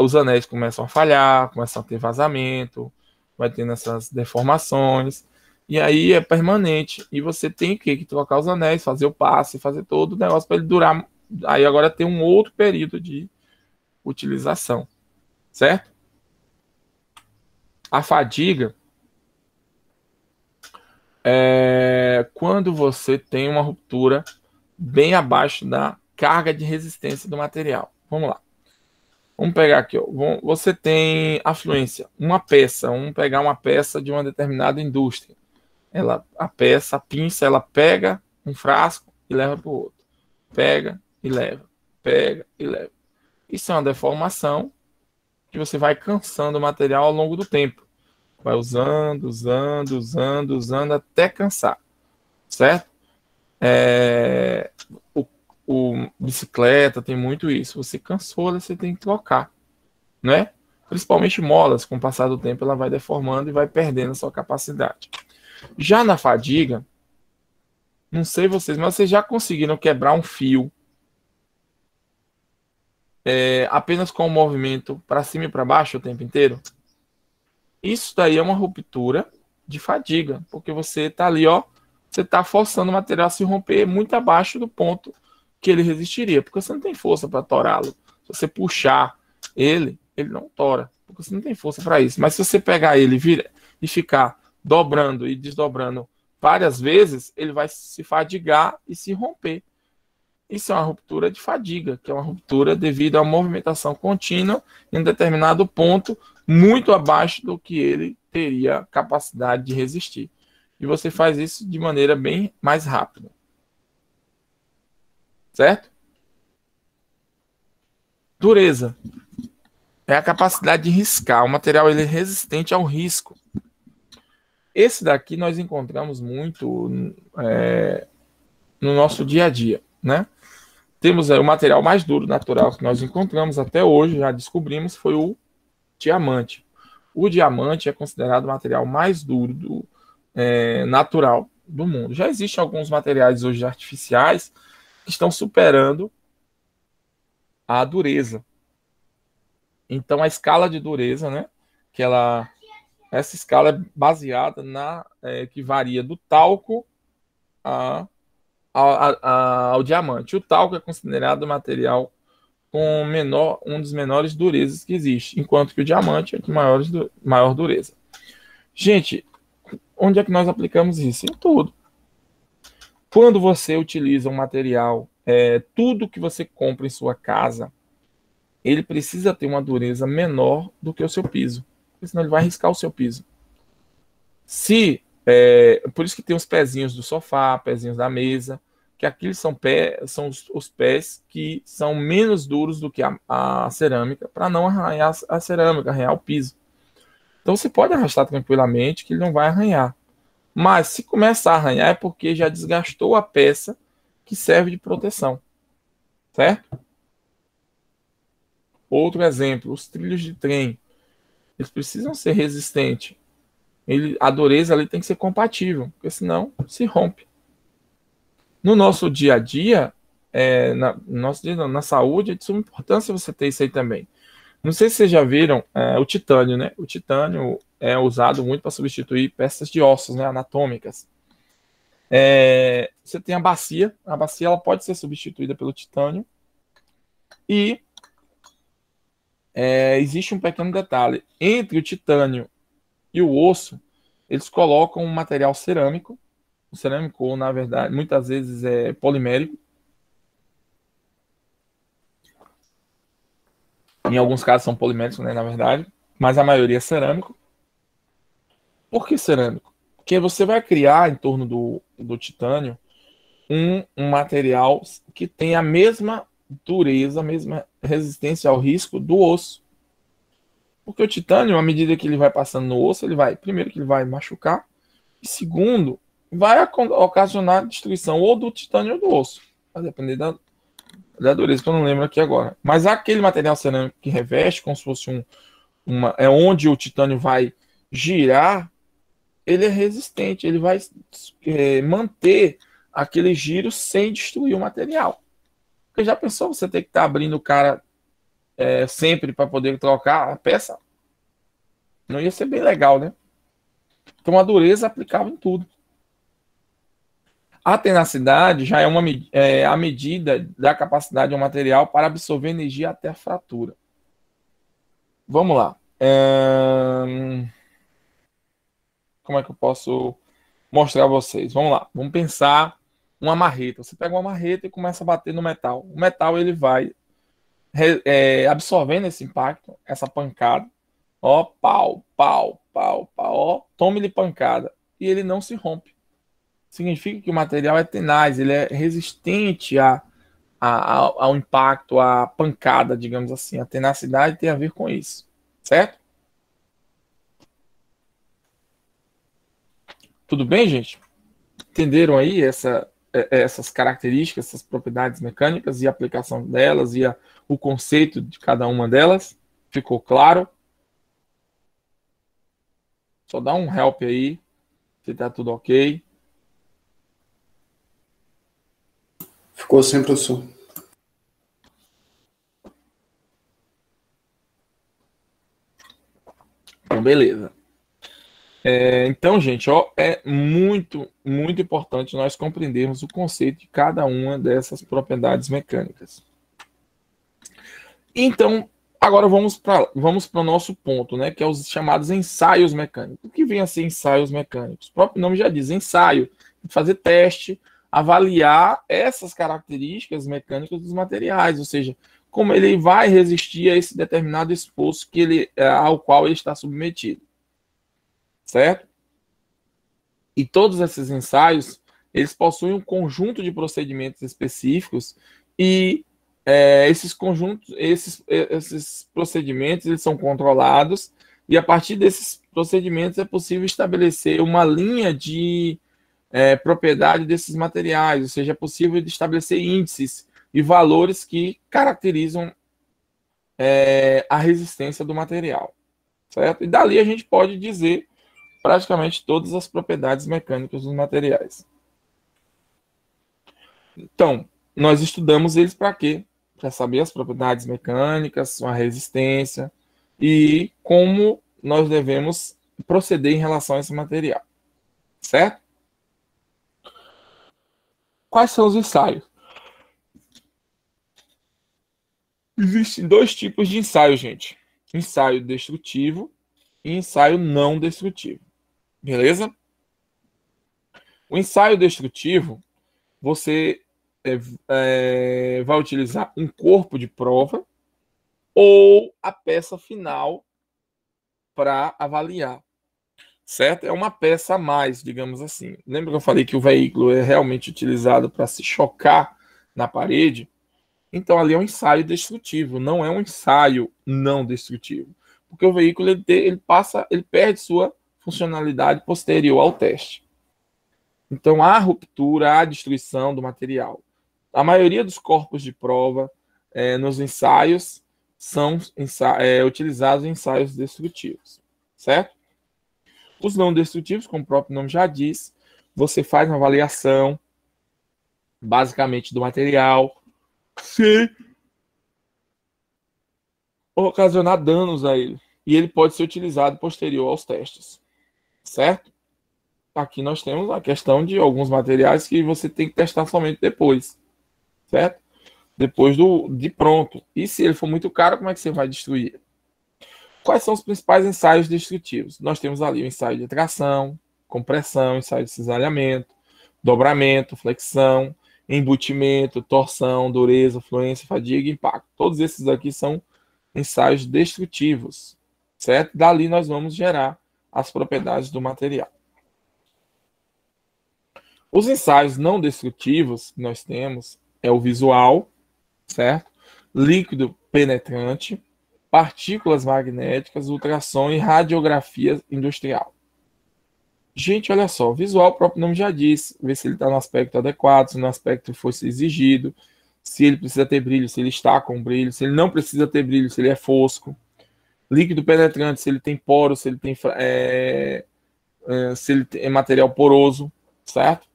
Os anéis começam a falhar, começam a ter vazamento, vai tendo essas deformações. E aí é permanente. E você tem que trocar os anéis, fazer o passe, fazer todo o negócio para ele durar. Aí agora tem um outro período de utilização. Certo? A fadiga é quando você tem uma ruptura bem abaixo da carga de resistência do material. Vamos lá. Vamos pegar aqui, ó. Você tem a fluência, uma peça, vamos pegar uma peça de uma determinada indústria. A pinça, ela pega um frasco e leva para o outro. Pega e leva. Pega e leva. Isso é uma deformação que você vai cansando o material ao longo do tempo. Vai usando, usando, usando, usando até cansar. Certo? O bicicleta tem muito isso. Você cansou, você tem que trocar. Né? Principalmente molas, com o passar do tempo, ela vai deformando e vai perdendo a sua capacidade. Já na fadiga, não sei vocês, mas vocês já conseguiram quebrar um fio apenas com o movimento para cima e para baixo o tempo inteiro? Isso daí é uma ruptura de fadiga, porque você está ali, ó, você está forçando o material a se romper muito abaixo do ponto que ele resistiria, porque você não tem força para torá-lo. Se você puxar ele não tora, porque você não tem força para isso. Mas se você pegar ele e ficar dobrando e desdobrando várias vezes, ele vai se fadigar e se romper. Isso é uma ruptura de fadiga, que é uma ruptura devido à movimentação contínua em um determinado ponto, muito abaixo do que ele teria capacidade de resistir. E você faz isso de maneira bem mais rápida. Certo? Dureza é a capacidade de riscar. O material ele é resistente ao risco. Esse daqui nós encontramos muito no nosso dia a dia, né? Temos o material mais duro natural que nós encontramos até hoje, já descobrimos, foi o diamante. O diamante é considerado o material mais duro natural do mundo. Já existem alguns materiais hoje artificiais que estão superando a dureza. Então, a escala de dureza, né? Essa escala é baseada que varia do talco ao diamante. O talco é considerado o material com um dos menores durezas que existe, enquanto que o diamante é de maior dureza. Gente, onde é que nós aplicamos isso? Em tudo. Quando você utiliza um material, tudo que você compra em sua casa, ele precisa ter uma dureza menor do que o seu piso, porque senão ele vai riscar o seu piso. Por isso que tem os pezinhos do sofá, pezinhos da mesa, que aqueles são os pés que são menos duros do que a cerâmica, para não arranhar a cerâmica, arranhar o piso. Então você pode arrastar tranquilamente, que ele não vai arranhar. Mas se começar a arranhar é porque já desgastou a peça que serve de proteção, certo? Outro exemplo, os trilhos de trem, eles precisam ser resistentes. A dureza ali tem que ser compatível, porque senão se rompe. No nosso dia a dia, na saúde, é de suma importância você ter isso aí também. Não sei se vocês já viram o titânio, né? O titânio é usado muito para substituir peças de ossos, né, anatômicas. Você tem a bacia ela pode ser substituída pelo titânio. E existe um pequeno detalhe: entre o titânio e o osso, eles colocam um material cerâmico. O cerâmico, na verdade, muitas vezes é polimérico. Em alguns casos são poliméricos, né, na verdade, mas a maioria é cerâmico. Por que cerâmico? Porque você vai criar em torno do titânio um material que tem a mesma dureza, a mesma resistência ao risco do osso. Porque o titânio, à medida que ele vai passando no osso, primeiro que ele vai machucar, e segundo, vai ocasionar destruição ou do titânio ou do osso. Vai depender da dureza, que eu não lembro aqui agora. Mas aquele material cerâmico que reveste, como se fosse onde o titânio vai girar, ele é resistente, ele vai manter aquele giro sem destruir o material. Porque já pensou você ter que estar abrindo o cara sempre para poder trocar a peça? Não ia ser bem legal, né? Então a dureza aplicava em tudo. A tenacidade já é a medida da capacidade de um material para absorver energia até a fratura. Vamos lá. Como é que eu posso mostrar a vocês? Vamos lá. Vamos pensar uma marreta. Você pega uma marreta e começa a bater no metal. O metal ele vai absorvendo esse impacto, essa pancada. Ó, pau, pau, pau, pau. Ó, tome-lhe pancada. E ele não se rompe. Significa que o material é tenaz, ele é resistente ao impacto, à pancada, digamos assim. A tenacidade tem a ver com isso, certo? Tudo bem, gente? Entenderam aí essas características, essas propriedades mecânicas e a aplicação delas e o conceito de cada uma delas? Ficou claro? Só dá um help aí, se tá tudo ok. Ficou sim, professor. Então, beleza. Então, gente, ó, é muito, muito importante nós compreendermos o conceito de cada uma dessas propriedades mecânicas. Então, agora vamos para o nosso ponto, né, que é os chamados ensaios mecânicos. O que vem a ser ensaios mecânicos? O próprio nome já diz, ensaio, fazer teste, avaliar essas características mecânicas dos materiais, ou seja, como ele vai resistir a esse determinado esforço ao qual ele está submetido. Certo? E todos esses ensaios, eles possuem um conjunto de procedimentos específicos e esses procedimentos eles são controlados e a partir desses procedimentos é possível estabelecer uma linha de propriedade desses materiais, ou seja, é possível estabelecer índices e valores que caracterizam a resistência do material, certo? E dali a gente pode dizer praticamente todas as propriedades mecânicas dos materiais. Então, nós estudamos eles para quê? Para saber as propriedades mecânicas, sua resistência e como nós devemos proceder em relação a esse material. Certo? Quais são os ensaios? Existem dois tipos de ensaio, gente. Ensaio destrutivo e ensaio não destrutivo. Beleza? O ensaio destrutivo, você vai utilizar um corpo de prova ou a peça final para avaliar, certo? É uma peça a mais, digamos assim. Lembra que eu falei que o veículo é realmente utilizado para se chocar na parede? Então ali é um ensaio destrutivo, não é um ensaio não destrutivo, porque o veículo ele perde sua funcionalidade posterior ao teste. Então há ruptura, há destruição do material. A maioria dos corpos de prova nos ensaios são utilizados em ensaios destrutivos, certo? Os não destrutivos, como o próprio nome já diz, você faz uma avaliação basicamente do material, se ocasionar danos a ele. E ele pode ser utilizado posterior aos testes, certo? Aqui nós temos a questão de alguns materiais que você tem que testar somente depois, certo? Depois de pronto. E se ele for muito caro, como é que você vai destruir? Quais são os principais ensaios destrutivos? Nós temos ali o ensaio de tração, compressão, ensaio de cisalhamento, dobramento, flexão, embutimento, torção, dureza, fluência, fadiga e impacto. Todos esses aqui são ensaios destrutivos, certo? Dali nós vamos gerar as propriedades do material. Os ensaios não destrutivos que nós temos é o visual, certo? Líquido penetrante, partículas magnéticas, ultrassom e radiografia industrial. Gente, olha só, visual, o próprio nome já diz, ver se ele está no aspecto adequado, se no aspecto fosse exigido, se ele precisa ter brilho, se ele está com brilho, se ele não precisa ter brilho, se ele é fosco. Líquido penetrante, se ele tem poro, se ele tem se ele é material poroso, certo?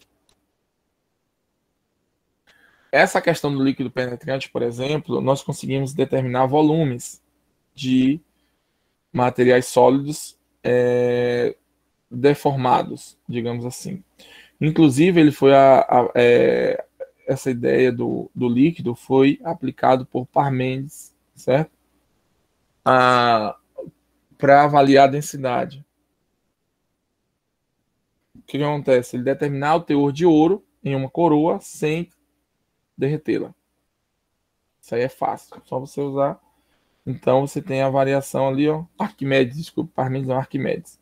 Essa questão do líquido penetrante, por exemplo, nós conseguimos determinar volumes de materiais sólidos deformados, digamos assim. Inclusive, ele foi essa ideia do líquido foi aplicado por Parmenides, certo? Para avaliar a densidade. O que acontece? Ele determinar o teor de ouro em uma coroa sem derretê-la. Isso aí é fácil, só você usar. Então você tem a variação ali, ó, Arquimedes, desculpa, Parmenides não, Arquimedes,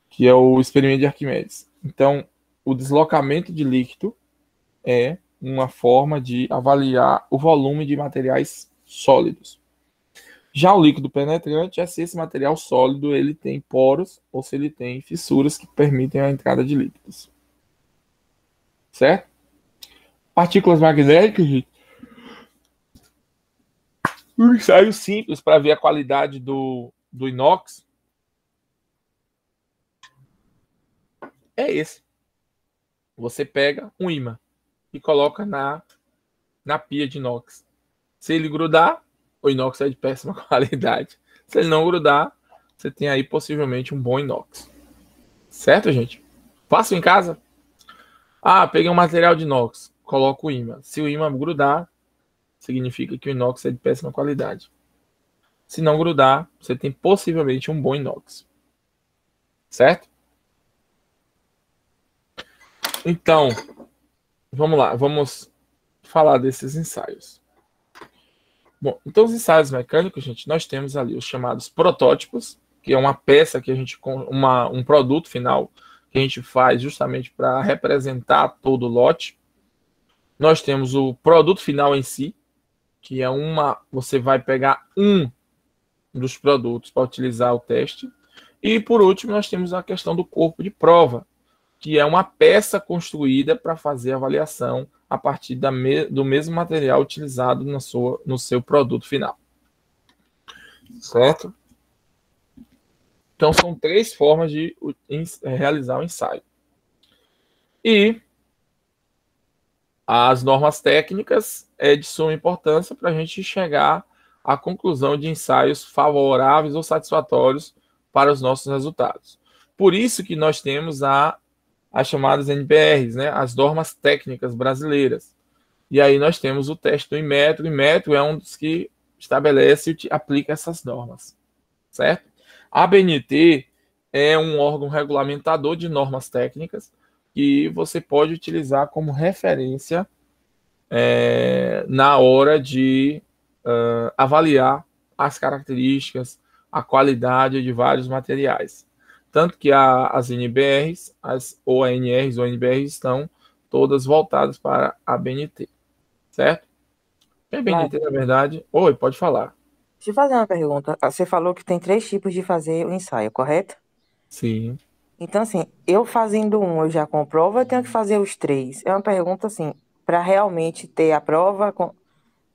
que é o experimento de Arquimedes. Então, o deslocamento de líquido é uma forma de avaliar o volume de materiais sólidos. Já o líquido penetrante é se esse material sólido ele tem poros ou se ele tem fissuras que permitem a entrada de líquidos. Certo? Partículas magnéticas, um ensaio simples para ver a qualidade do inox é esse. Você pega um ímã e coloca na pia de inox. Se ele grudar, o inox é de péssima qualidade. Se ele não grudar, você tem aí possivelmente um bom inox. Certo, gente? Faço em casa. Peguei um material de inox, coloco o ímã. Se o ímã grudar, significa que o inox é de péssima qualidade. Se não grudar, você tem possivelmente um bom inox. Certo? Então, vamos lá, vamos falar desses ensaios. Bom, então os ensaios mecânicos, gente, nós temos ali os chamados protótipos, que é uma peça que a gente, um produto final que a gente faz justamente para representar todo o lote. Nós temos o produto final em si, que é você vai pegar um dos produtos para utilizar o teste. E por último, nós temos a questão do corpo de prova, que é uma peça construída para fazer a avaliação a partir do mesmo material utilizado no seu produto final. Certo? Então, são 3 formas de realizar o ensaio. E as normas técnicas é de suma importância para a gente chegar à conclusão de ensaios favoráveis ou satisfatórios para os nossos resultados. Por isso que nós temos as chamadas NBRs, né? As normas técnicas brasileiras. E aí nós temos o teste do Inmetro. O Inmetro é um dos que estabelece e aplica essas normas, certo? A ABNT é um órgão regulamentador de normas técnicas que você pode utilizar como referência na hora de avaliar as características, a qualidade de vários materiais. Tanto que as NBRs, as ONRs ou NBRs estão todas voltadas para a BNT, certo? A BNT, na verdade... Oi, pode falar. Deixa eu fazer uma pergunta. Você falou que tem 3 tipos de fazer o ensaio, correto? Sim. Então, assim, eu fazendo um, eu já comprovo, eu tenho que fazer os 3. É uma pergunta, assim, para realmente ter a prova,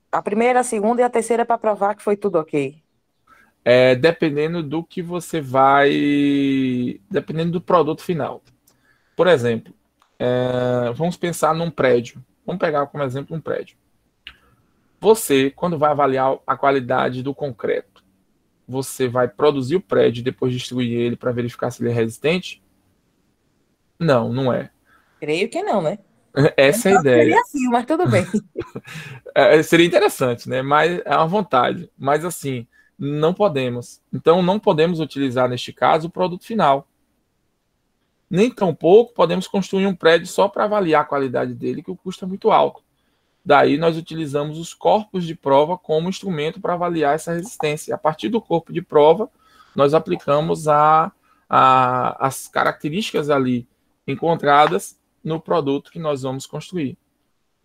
a primeira, a segunda e a terceira para provar que foi tudo ok. Dependendo do que você vai... Dependendo do produto final. Por exemplo, vamos pensar num prédio. Vamos pegar como exemplo um prédio. Você, quando vai avaliar a qualidade do concreto, você vai produzir o prédio e depois distribuir ele para verificar se ele é resistente? Não, não é. Creio que não, né? Essa é a ideia. Seria assim, mas tudo bem. Seria interessante, né? Mas é uma vontade. Mas assim, não podemos. Então, não podemos utilizar, neste caso, o produto final. Nem tampouco podemos construir um prédio só para avaliar a qualidade dele, que o custo é muito alto. Daí nós utilizamos os corpos de prova como instrumento para avaliar essa resistência. A partir do corpo de prova, nós aplicamos as características ali encontradas no produto que nós vamos construir.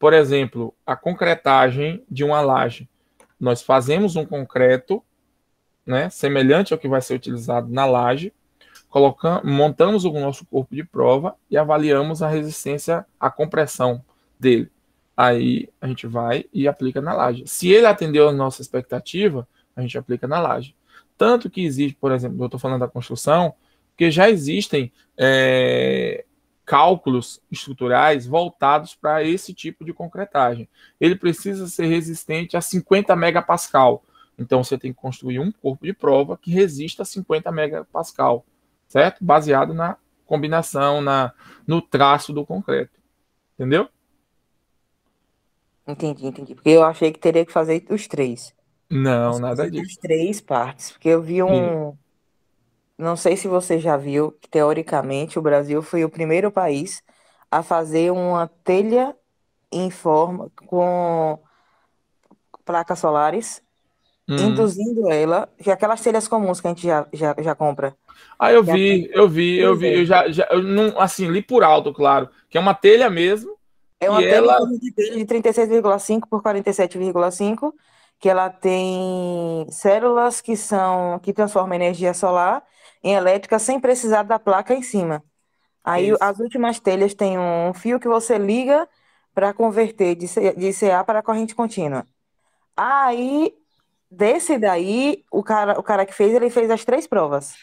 Por exemplo, a concretagem de uma laje. Nós fazemos um concreto, né, semelhante ao que vai ser utilizado na laje, montamos o nosso corpo de prova e avaliamos a resistência à compressão dele. Aí a gente vai e aplica na laje. Se ele atendeu a nossa expectativa, a gente aplica na laje. Tanto que existe, por exemplo, eu estou falando da construção, que já existem cálculos estruturais voltados para esse tipo de concretagem. Ele precisa ser resistente a 50 megapascal. Então você tem que construir um corpo de prova que resista a 50 megapascal, certo? Baseado na combinação, no traço do concreto. Entendeu? Entendi. Porque eu achei que teria que fazer os 3. Não, nada Das disso. 3 partes. Porque eu vi Sim. Não sei se você já viu que, teoricamente, o Brasil foi o primeiro país a fazer uma telha em forma com placas solares, induzindo ela, que é aquelas telhas comuns que a gente já compra. Eu Que é a vi, Pois é. eu não, assim, li por alto, claro, que é uma telha mesmo, É e uma telha em ela forma de telha de 36,5 por 47,5, que ela tem células que transformam energia solar em elétrica sem precisar da placa em cima. Aí Isso. as últimas telhas têm um fio que você liga para converter de CA para corrente contínua. Aí, desse daí, o cara que fez, ele fez as 3 provas.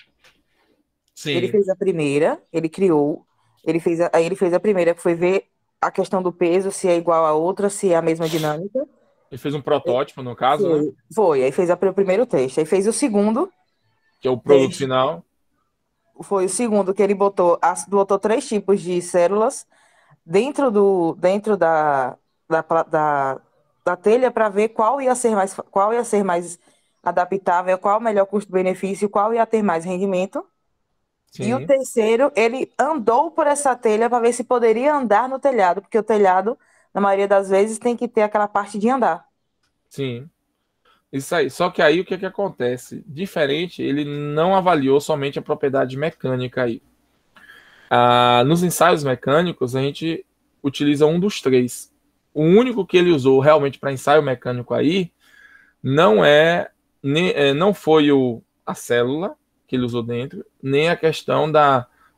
Ele Sim. fez a primeira, ele criou, aí ele fez a primeira, que foi ver a questão do peso, se é igual a outra, se é a mesma dinâmica. Ele fez um protótipo, no caso, né? Aí fez o primeiro teste. Aí fez o segundo Que é o produto teste. final. Foi o segundo que ele botou 3 tipos de células dentro da telha para ver qual ia ser mais adaptável, qual o melhor custo-benefício, qual ia ter mais rendimento. E o Sim, terceiro, ele andou por essa telha para ver se poderia andar no telhado, porque o telhado, na maioria das vezes, tem que ter aquela parte de andar. sim. Isso aí. Só que aí o que acontece? Diferente, ele não avaliou somente a propriedade mecânica aí. Nos ensaios mecânicos, a gente utiliza um dos 3. O único que ele usou realmente para ensaio mecânico aí não foi a célula que ele usou dentro, nem a questão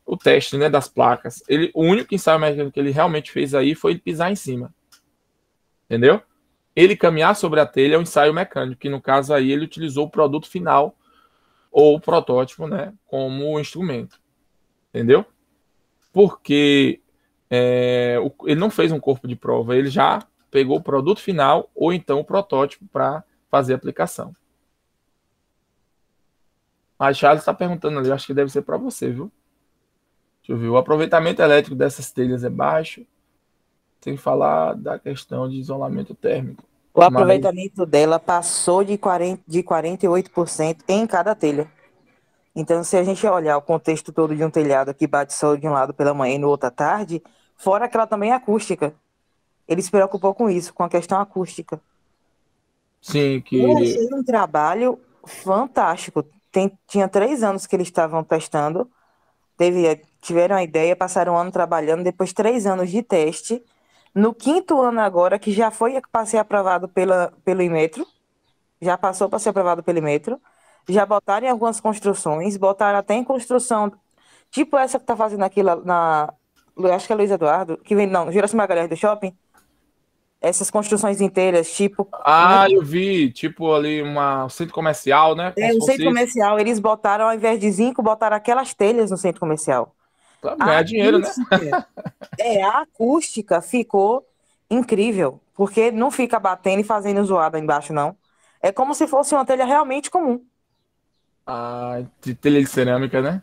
o teste, né, das placas. O único ensaio mecânico que ele realmente fez aí foi ele pisar em cima. Entendeu? Ele caminhar sobre a telha é um ensaio mecânico, que no caso aí ele utilizou o produto final ou o protótipo, né, como instrumento. Entendeu? Porque ele não fez um corpo de prova, ele já pegou o produto final ou então o protótipo para fazer a aplicação. A Charles está perguntando ali, acho que deve ser para você, viu? Deixa eu ver. O aproveitamento elétrico dessas telhas é baixo, sem falar da questão de isolamento térmico. O aproveitamento dela passou de 48% em cada telha. Então, se a gente olhar o contexto todo de um telhado que bate sol de um lado pela manhã e no outro à tarde, fora que ela também é acústica. Ele se preocupou com isso, com a questão acústica. Sim, Eu que. achei um trabalho fantástico. Tinha 3 anos que eles estavam testando. Tiveram a ideia, passaram um ano trabalhando, depois 3 anos de teste. No quinto ano agora, que já foi para ser aprovado pelo Inmetro, já passou para ser aprovado pelo Inmetro, já botaram em algumas construções, botaram até em construção, tipo essa que está fazendo aqui acho que é Luiz Eduardo, que vem, não, Juraci Magalhães do shopping, essas construções inteiras, tipo, Ah, eu vi, tipo, ali um centro comercial, né? Como se o centro fosse isso. comercial, eles botaram, ao invés de zinco, botaram aquelas telhas no centro comercial. Pra A ganhar dinheiro, né? a acústica ficou incrível, porque não fica batendo e fazendo zoada embaixo, não. É como se fosse uma telha realmente comum. Ah, de telha de cerâmica, né?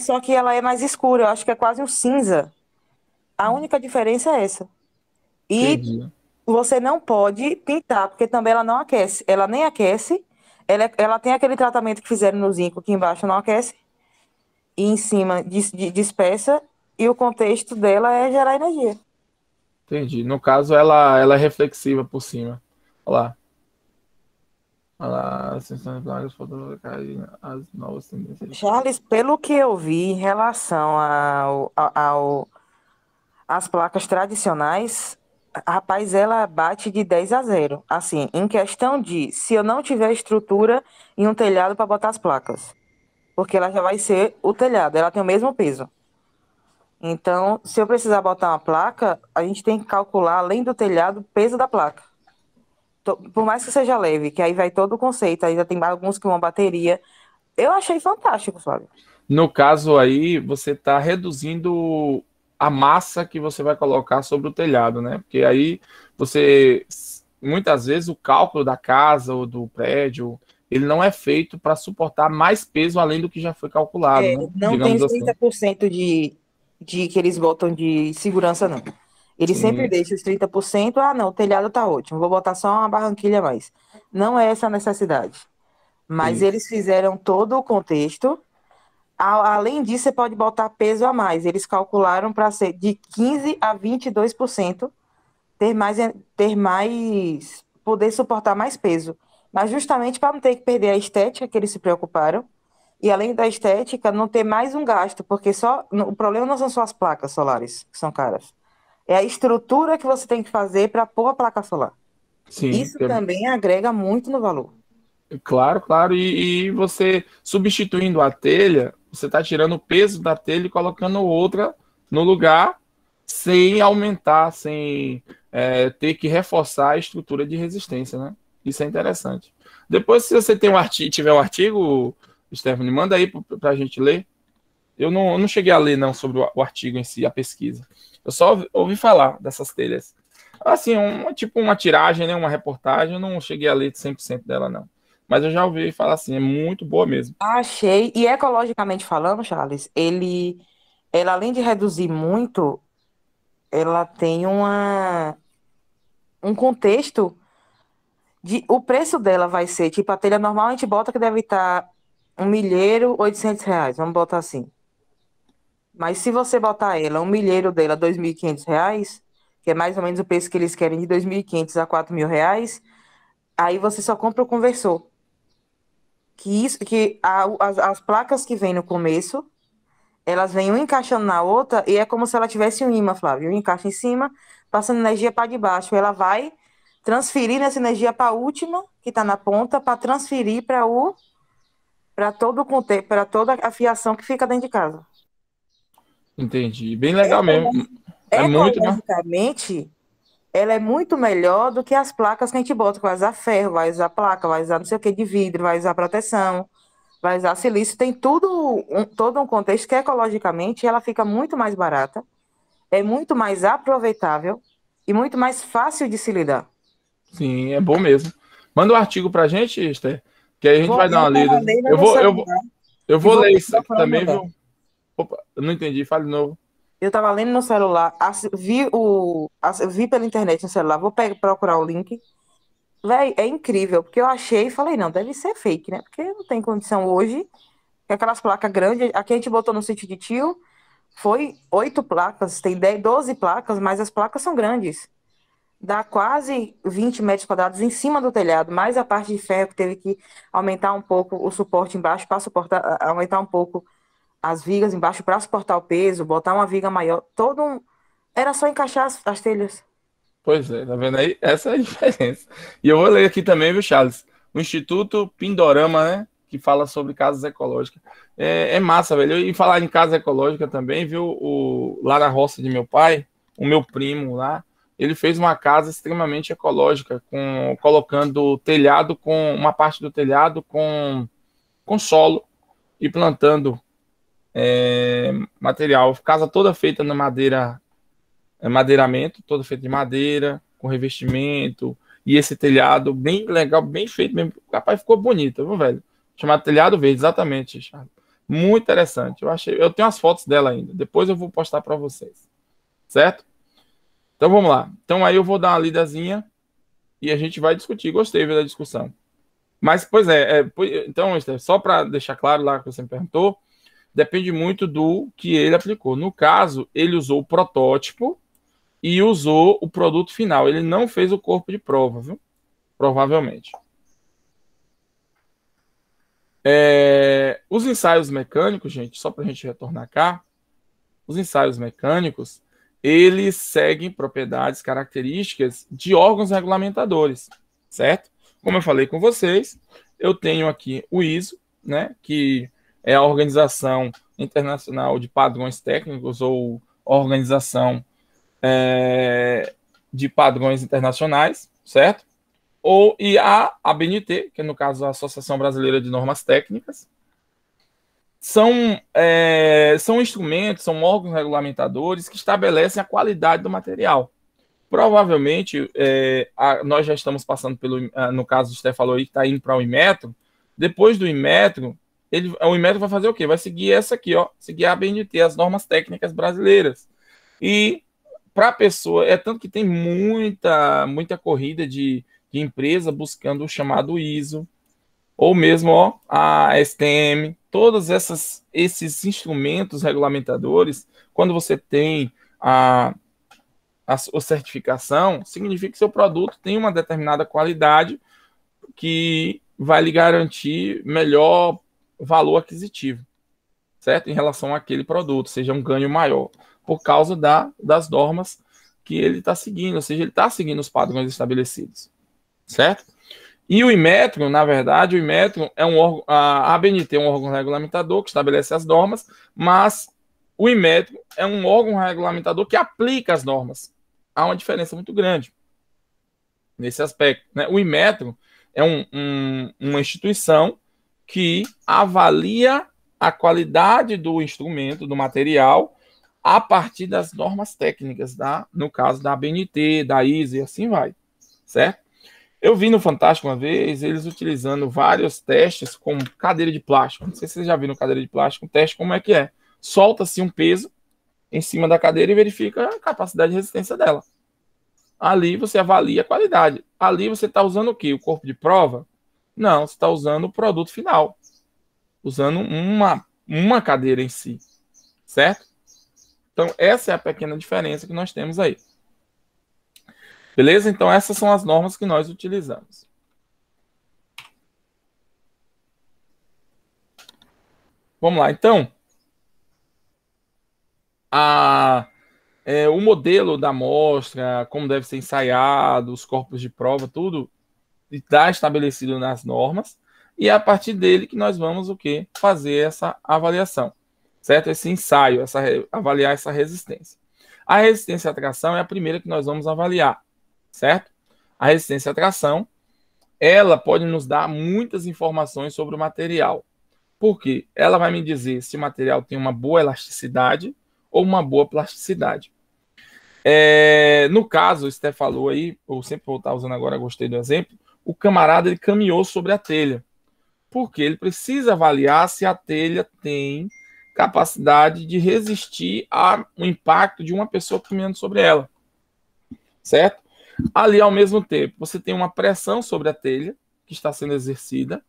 Só que ela é mais escura, eu acho que é quase um cinza. A única diferença é essa. E Entendi. você não pode pintar, porque também ela não aquece. Ela nem aquece, ela tem aquele tratamento que fizeram no zinco, que embaixo não aquece, e em cima dispersa, e o contexto dela é gerar energia. Entendi. No caso, ela é reflexiva por cima. Olha lá. Olha lá, ascensão de plagas fotovoltaicas, as novas tendências. Charles, pelo que eu vi em relação às placas tradicionais, rapaz, ela bate de 10-0. Assim, em questão de se eu não tiver estrutura em um telhado para botar as placas, porque ela já vai ser o telhado, ela tem o mesmo peso. Então, se eu precisar botar uma placa, a gente tem que calcular, além do telhado, o peso da placa. Por mais que seja leve, que aí vai todo o conceito, ainda tem alguns que uma bateria. Eu achei fantástico, Flávio. No caso aí, você está reduzindo a massa que você vai colocar sobre o telhado, né? Porque aí você, muitas vezes, o cálculo da casa ou do prédio, ele não é feito para suportar mais peso além do que já foi calculado, né? Não tem Digamos os assim. 30% de que eles botam de segurança, não. Eles sempre Sim, deixam os 30%. Ah, não, o telhado tá ótimo, vou botar só uma barranquilha a mais. Não é essa a necessidade. Mas isso. eles fizeram todo o contexto. Além disso, você pode botar peso a mais. Eles calcularam para ser de 15 a 22%, poder suportar mais peso. Mas justamente para não ter que perder a estética que eles se preocuparam. E além da estética, não ter mais um gasto, porque o problema não são só as placas solares, que são caras. É a estrutura que você tem que fazer para pôr a placa solar. Sim, Isso também agrega muito no valor. claro, claro. E você substituindo a telha, você está tirando o peso da telha e colocando outra no lugar sem aumentar, sem ter que reforçar a estrutura de resistência, né? Isso é interessante. Depois, se você tem tiver um artigo, Stephanie, manda aí para a gente ler. Eu não cheguei a ler não sobre o artigo em si, a pesquisa. Eu só ouvi falar dessas telhas. Assim, tipo uma tiragem, né, uma reportagem, eu não cheguei a ler 100% dela, não. Mas eu já ouvi falar assim, é muito boa mesmo. Achei, e ecologicamente falando, Charles, ela além de reduzir muito, ela tem um contexto o preço dela vai ser, tipo, a telha normal a gente bota que deve estar R$ 1.800, vamos botar assim. Mas se você botar ela, um milheiro dela, R$ 2.500, que é mais ou menos o preço que eles querem de 2.500 a R$ 4.000, aí você só compra o conversor. As placas que vêm no começo, elas vêm uma encaixando na outra e é como se ela tivesse um ímã, Flávio. Um encaixa em cima, passando energia para debaixo. Ela vai transferir essa energia para a última, que está na ponta, para transferir para toda a fiação que fica dentro de casa. Entendi. Bem legal mesmo. Ecolo- É muito, né? Ecologicamente, ela é muito melhor do que as placas que a gente bota, que vai usar ferro, vai usar placa, vai usar não sei o que de vidro, vai usar proteção, vai usar silício. Tem todo um contexto que ecologicamente ela fica muito mais barata, é muito mais aproveitável e muito mais fácil de se lidar. Sim, é bom mesmo. Manda um artigo pra gente, Esther, que aí a gente vai dar Eu uma lida. estava lendo Eu no vou, eu vou, celular eu e vou vou ler isso aqui procurar também, mandar. viu? Opa, eu não entendi, fale de novo. Eu estava lendo no celular, vi pela internet no celular, procurar o link. Véi, é incrível, porque eu achei e falei, não, deve ser fake, né? Porque não tem condição hoje que é aquelas placas grandes. Aqui a gente botou no sítio de tio, foi 8 placas, tem 10, 12 placas, mas as placas são grandes. Dá quase 20 metros quadrados em cima do telhado, mais a parte de ferro que teve que aumentar um pouco o suporte embaixo para suportar, aumentar um pouco as vigas embaixo para suportar o peso, botar uma viga maior, era só encaixar as telhas. Pois é, tá vendo aí? Essa é a diferença. E eu vou ler aqui também, viu, Charles? O Instituto Pindorama, né? Que fala sobre casas ecológicas. É massa, velho. E falar em casa ecológica também, viu? Lá na roça de meu pai, o meu primo lá, ele fez uma casa extremamente ecológica, colocando telhado com uma parte do telhado com solo e plantando material. Casa toda feita na madeira, madeiramento, todo feito de madeira, com revestimento, e esse telhado bem legal, bem feito mesmo. Rapaz, ficou bonito, viu, velho? Chamado Telhado Verde, exatamente, Charles. Muito interessante. Eu tenho as fotos dela ainda. Depois eu vou postar para vocês. Certo? Então vamos lá. Então aí eu vou dar uma lidazinha e a gente vai discutir. Gostei da discussão. Mas, então, Esther, só para deixar claro lá que você me perguntou, depende muito do que ele aplicou. No caso, ele usou o protótipo e usou o produto final. Ele não fez o corpo de prova, viu? Provavelmente. Os ensaios mecânicos, gente, só para a gente retornar cá, os ensaios mecânicos, eles seguem propriedades, características de órgãos regulamentadores, certo? Como eu falei com vocês, eu tenho aqui o ISO, né, que é a Organização Internacional de Padrões Técnicos, ou Organização de Padrões Internacionais, certo? E a ABNT, que é, no caso, a Associação Brasileira de Normas Técnicas. São instrumentos, são órgãos regulamentadores que estabelecem a qualidade do material. Provavelmente, nós já estamos passando no caso do Sté falou aí, que está indo para o Inmetro. Depois do Inmetro, o Inmetro vai fazer o quê? Vai seguir essa aqui, ó, seguir a ABNT, as normas técnicas brasileiras. E para a pessoa, tanto que tem muita corrida de empresa buscando o chamado ISO, ou mesmo a STM, todos esses instrumentos regulamentadores, quando você tem a certificação, significa que seu produto tem uma determinada qualidade que vai lhe garantir melhor valor aquisitivo, certo? Em relação àquele produto, seja um ganho maior, por causa das normas que ele está seguindo, ou seja, ele está seguindo os padrões estabelecidos, certo? E o Inmetro, na verdade, é um órgão, a ABNT é um órgão regulamentador que estabelece as normas, mas o Inmetro é um órgão regulamentador que aplica as normas. Há uma diferença muito grande nesse aspecto, né? O Inmetro é uma instituição que avalia a qualidade do instrumento, do material, a partir das normas técnicas, no caso da ABNT, da ISO e assim vai, certo? Eu vi no Fantástico uma vez, eles utilizando vários testes com cadeira de plástico. Não sei se vocês já viram cadeira de plástico, um teste como é que é. Solta-se um peso em cima da cadeira e verifica a capacidade de resistência dela. Ali você avalia a qualidade. Ali você está usando o quê? O corpo de prova? Não, você está usando o produto final. Usando uma cadeira em si. Certo? Então, essa é a pequena diferença que nós temos aí. Beleza? Então, essas são as normas que nós utilizamos. Vamos lá. Então, o modelo da amostra, como deve ser ensaiado, os corpos de prova, tudo está estabelecido nas normas. E é a partir dele que nós vamos o quê? Fazer essa avaliação. Certo? Esse ensaio, avaliar essa resistência. A resistência à tração é a primeira que nós vamos avaliar. Certo? A resistência à tração, ela pode nos dar muitas informações sobre o material. Por quê? Ela vai me dizer se o material tem uma boa elasticidade ou uma boa plasticidade. No caso, o Sté falou aí, eu sempre vou estar usando agora, gostei do exemplo, o camarada ele caminhou sobre a telha. Porque ele precisa avaliar se a telha tem capacidade de resistir ao impacto de uma pessoa caminhando sobre ela. Certo? Ali, ao mesmo tempo, você tem uma pressão sobre a telha que está sendo exercida.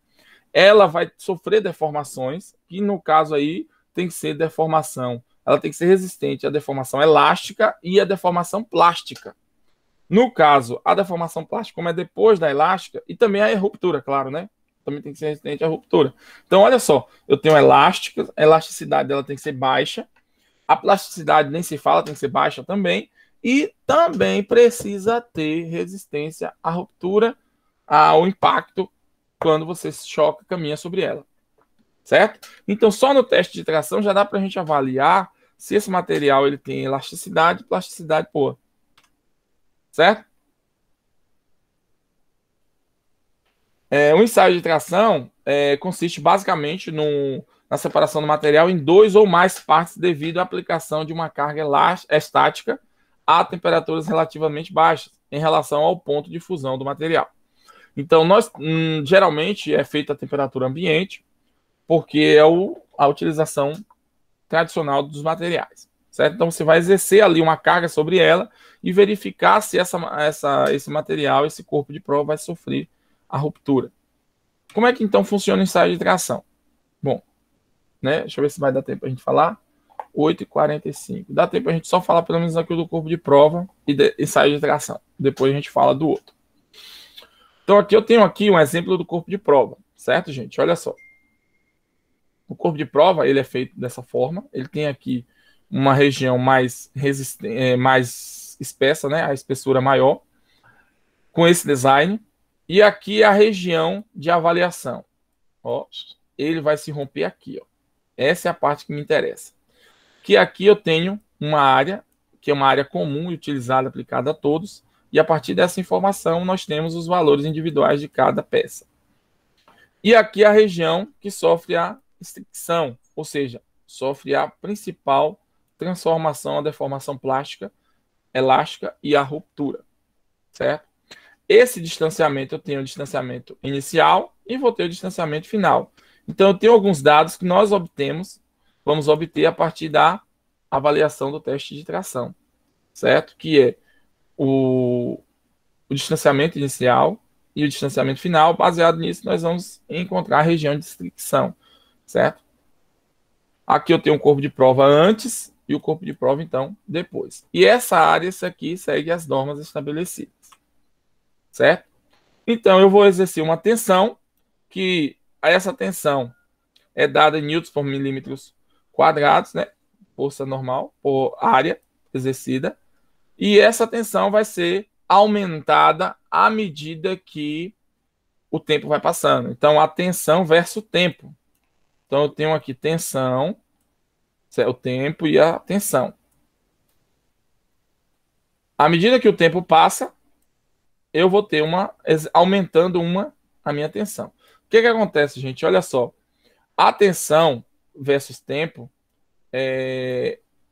ela vai sofrer deformações, que no caso aí tem que ser deformação, ela tem que ser resistente à deformação elástica e à deformação plástica. No caso, a deformação plástica, como é depois da elástica, e também a ruptura, claro, né? Também tem que ser resistente à ruptura. Então, olha só, eu tenho elástica, a elasticidade dela tem que ser baixa, a plasticidade nem se fala, tem que ser baixa também, e também precisa ter resistência à ruptura, ao impacto, quando você choca, caminha sobre ela. Certo? Então, só no teste de tração já dá para a gente avaliar se esse material ele tem elasticidade e plasticidade boa. Certo? O ensaio de tração consiste basicamente na separação do material em 2 ou mais partes devido à aplicação de uma carga estática a temperaturas relativamente baixas em relação ao ponto de fusão do material. Então, geralmente é feita a temperatura ambiente, porque é a utilização tradicional dos materiais. Certo? Então, você vai exercer ali uma carga sobre ela e verificar se esse material, esse corpo de prova vai sofrer a ruptura. Como é que então funciona o ensaio de tração? Bom, né? Deixa eu ver se vai dar tempo a gente falar. 8h45. Dá tempo a gente só falar pelo menos aqui do corpo de prova e ensaio de tração. Depois a gente fala do outro. Então aqui eu tenho aqui um exemplo do corpo de prova, certo, gente? Olha só. O corpo de prova ele é feito dessa forma. Ele tem aqui uma região mais mais espessa, né? A espessura maior, com esse design. E aqui é a região de avaliação. Ó, ele vai se romper aqui. Ó. Essa é a parte que me interessa. Que aqui eu tenho uma área, que é uma área comum e utilizada, aplicada a todos. E a partir dessa informação, nós temos os valores individuais de cada peça. E aqui a região que sofre a estricção, ou seja, sofre a principal transformação, a deformação plástica, elástica e a ruptura. Certo? Esse distanciamento, eu tenho o distanciamento inicial e vou ter o distanciamento final. Então, eu tenho alguns dados que nós vamos obter a partir da avaliação do teste de tração, certo? Que é o distanciamento inicial e o distanciamento final. Baseado nisso, nós vamos encontrar a região de fricção, certo? Aqui eu tenho um corpo de prova antes e o corpo de prova, então, depois. E essa área, essa aqui, segue as normas estabelecidas. Certo? Então, eu vou exercer uma tensão, que essa tensão é dada em newtons por milímetros quadrados, né? Força normal por área exercida. E essa tensão vai ser aumentada à medida que o tempo vai passando. Então, a tensão versus o tempo. Então, eu tenho aqui tensão, o tempo e a tensão. À medida que o tempo passa, eu vou ter aumentando a minha tensão. O que acontece, gente? Olha só. A tensão versus tempo,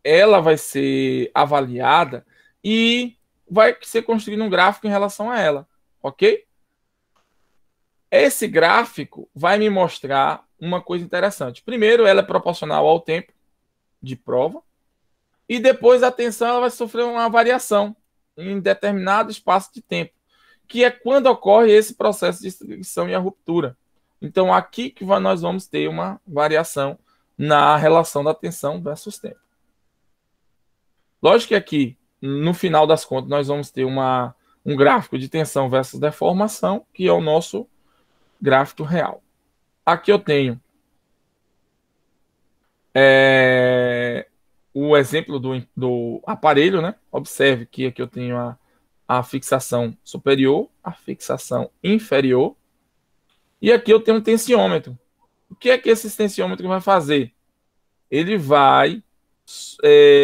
ela vai ser avaliada e vai ser construído um gráfico em relação a ela, ok? Esse gráfico vai me mostrar uma coisa interessante. Primeiro, ela é proporcional ao tempo de prova e depois a tensão ela vai sofrer uma variação em determinado espaço de tempo, que é quando ocorre esse processo de estricção e a ruptura. Então, aqui que nós vamos ter uma variação na relação da tensão versus tempo. Lógico que aqui, no final das contas, nós vamos ter um gráfico de tensão versus deformação, que é o nosso gráfico real. Aqui eu tenho o exemplo do aparelho, né? Observe que aqui eu tenho a fixação superior, a fixação inferior. E aqui eu tenho um tensiômetro. O que é que esse tensiômetro vai fazer? Ele vai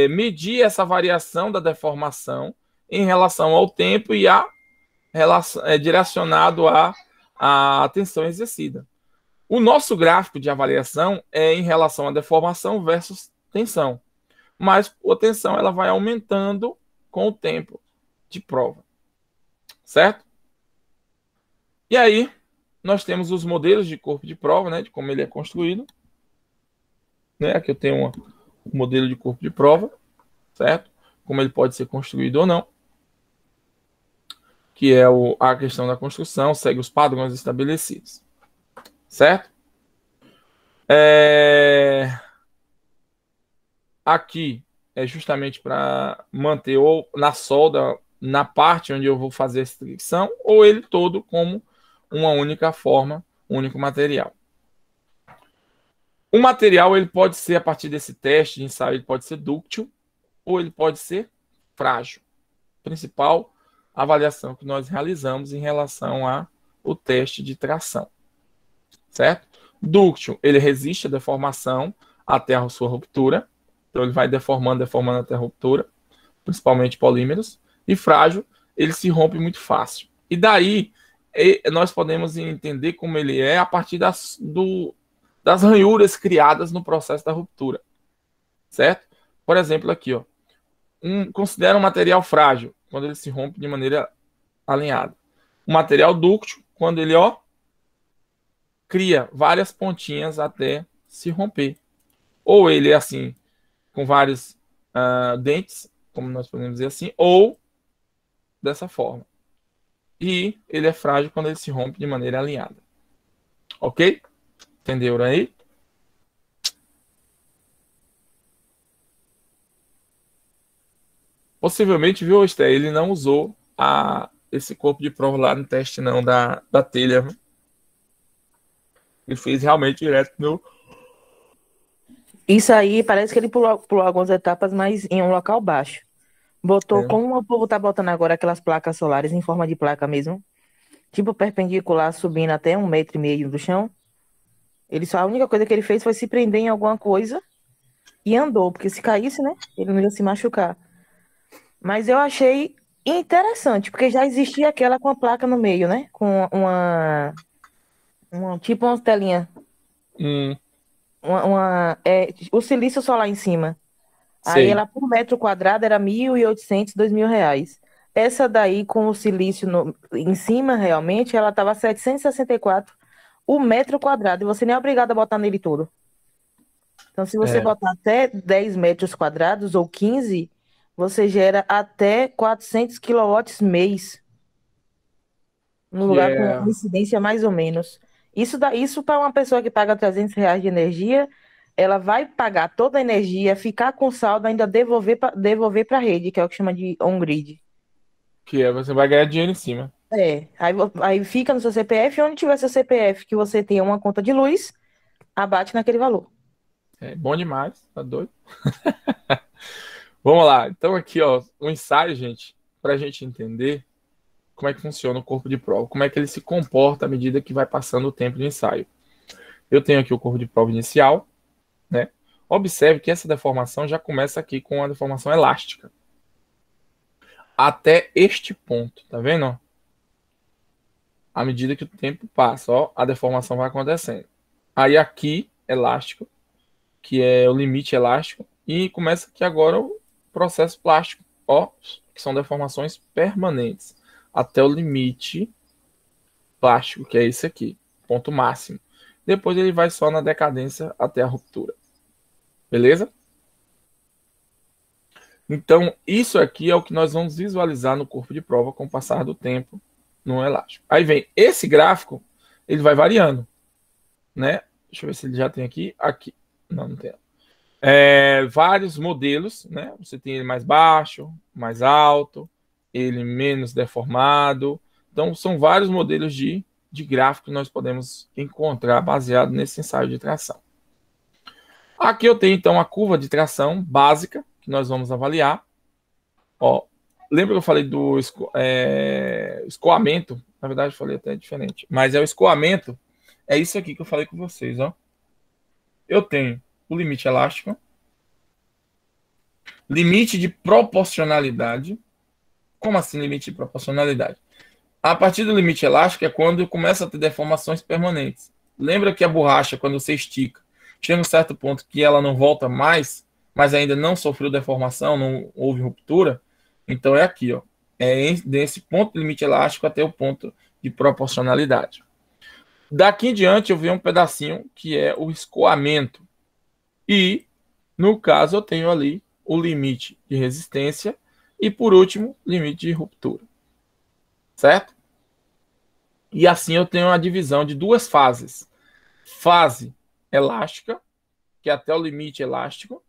medir essa variação da deformação em relação ao tempo e direcionado à tensão exercida. O nosso gráfico de avaliação é em relação à deformação versus tensão. Mas a tensão ela vai aumentando com o tempo de prova. Certo? E aí, nós temos os modelos de corpo de prova, né, de como ele é construído. Né? Aqui eu tenho um modelo de corpo de prova, certo? Como ele pode ser construído ou não. Que é a questão da construção, segue os padrões estabelecidos. certo? Aqui é justamente para manter ou na solda, na parte onde eu vou fazer a fricção, ou ele todo como uma única forma, um único material. O material ele pode ser, a partir desse teste de ensaio, ele pode ser dúctil ou ele pode ser frágil. Principal avaliação que nós realizamos em relação ao teste de tração. Certo? Dúctil, ele resiste à deformação até a sua ruptura. Então ele vai deformando até a ruptura, principalmente polímeros. E frágil, ele se rompe muito fácil. E daí nós podemos entender como ele é a partir das ranhuras criadas no processo da ruptura. Certo? Por exemplo, aqui, ó. Considera um material frágil, quando ele se rompe de maneira alinhada. Um material dúctil, quando ele, ó, cria várias pontinhas até se romper. Ou ele é assim, com vários dentes, como nós podemos dizer assim, ou dessa forma. E ele é frágil quando ele se rompe de maneira alinhada. Ok? Entenderam aí? Possivelmente, viu, Esté, ele não usou esse corpo de prova lá no teste não da telha. Ele fez realmente direto no... Isso aí parece que ele pulou algumas etapas, mas em um local baixo. Botou, como o povo tá botando agora aquelas placas solares em forma de placa mesmo, tipo perpendicular, subindo até 1,5 m do chão. A única coisa que ele fez foi se prender em alguma coisa e andou, porque se caísse, né, ele não ia se machucar. Mas eu achei interessante, porque já existia aquela com a placa no meio, né, com tipo uma telinha. O silício solar em cima. Aí Sei. ela por metro quadrado era 1.800, R$ 2.000. Essa daí com o silício em cima, realmente, ela tava 764 o metro quadrado. E você nem é obrigado a botar nele todo. Então, se você botar até 10 metros quadrados ou 15, você gera até 400 quilowatts mês. Num lugar com incidência mais ou menos. Isso para uma pessoa que paga R$ 300 de energia, ela vai pagar toda a energia, ficar com saldo, ainda devolver para a rede, que é o que chama de on-grid. Você vai ganhar dinheiro em cima. Aí fica no seu CPF, onde tiver seu CPF, que você tenha uma conta de luz, abate naquele valor. É bom demais, tá doido? Vamos lá. Então aqui, ó, o ensaio, gente, para a gente entender como é que funciona o corpo de prova, como é que ele se comporta à medida que vai passando o tempo de ensaio. Eu tenho aqui o corpo de prova inicial, né? Observe que essa deformação já começa aqui com a deformação elástica. Até este ponto, tá vendo? À medida que o tempo passa, ó, a deformação vai acontecendo. Aí aqui, elástico, que é o limite elástico, e começa aqui agora o processo plástico, ó, que são deformações permanentes, até o limite plástico, que é esse aqui, ponto máximo. Depois ele vai só na decadência até a ruptura. Beleza? Então, isso aqui é o que nós vamos visualizar no corpo de prova com o passar do tempo no elástico. Aí vem esse gráfico, ele vai variando, né? Deixa eu ver se ele já tem aqui. Aqui. Não tem. Vários modelos, né? Você tem ele mais baixo, mais alto, ele menos deformado. Então, são vários modelos de gráfico que nós podemos encontrar baseado nesse ensaio de tração. Aqui eu tenho, então, a curva de tração básica, que nós vamos avaliar. Ó, lembra que eu falei do escoamento? Na verdade, eu falei até diferente. Mas o escoamento, é isso aqui que eu falei com vocês, ó. Eu tenho o limite elástico, limite de proporcionalidade. Como assim limite de proporcionalidade? A partir do limite elástico é quando começa a ter deformações permanentes. Lembra que a borracha, quando você estica, chega a um certo ponto que ela não volta mais, mas ainda não sofreu deformação, não houve ruptura? Então é aqui, ó. É desse ponto limite elástico até o ponto de proporcionalidade. Daqui em diante eu venho um pedacinho que é o escoamento. E, no caso, eu tenho ali o limite de resistência e, por último, limite de ruptura. Certo? E assim eu tenho a divisão de duas fases. fase elástica, que é até o limite elástico,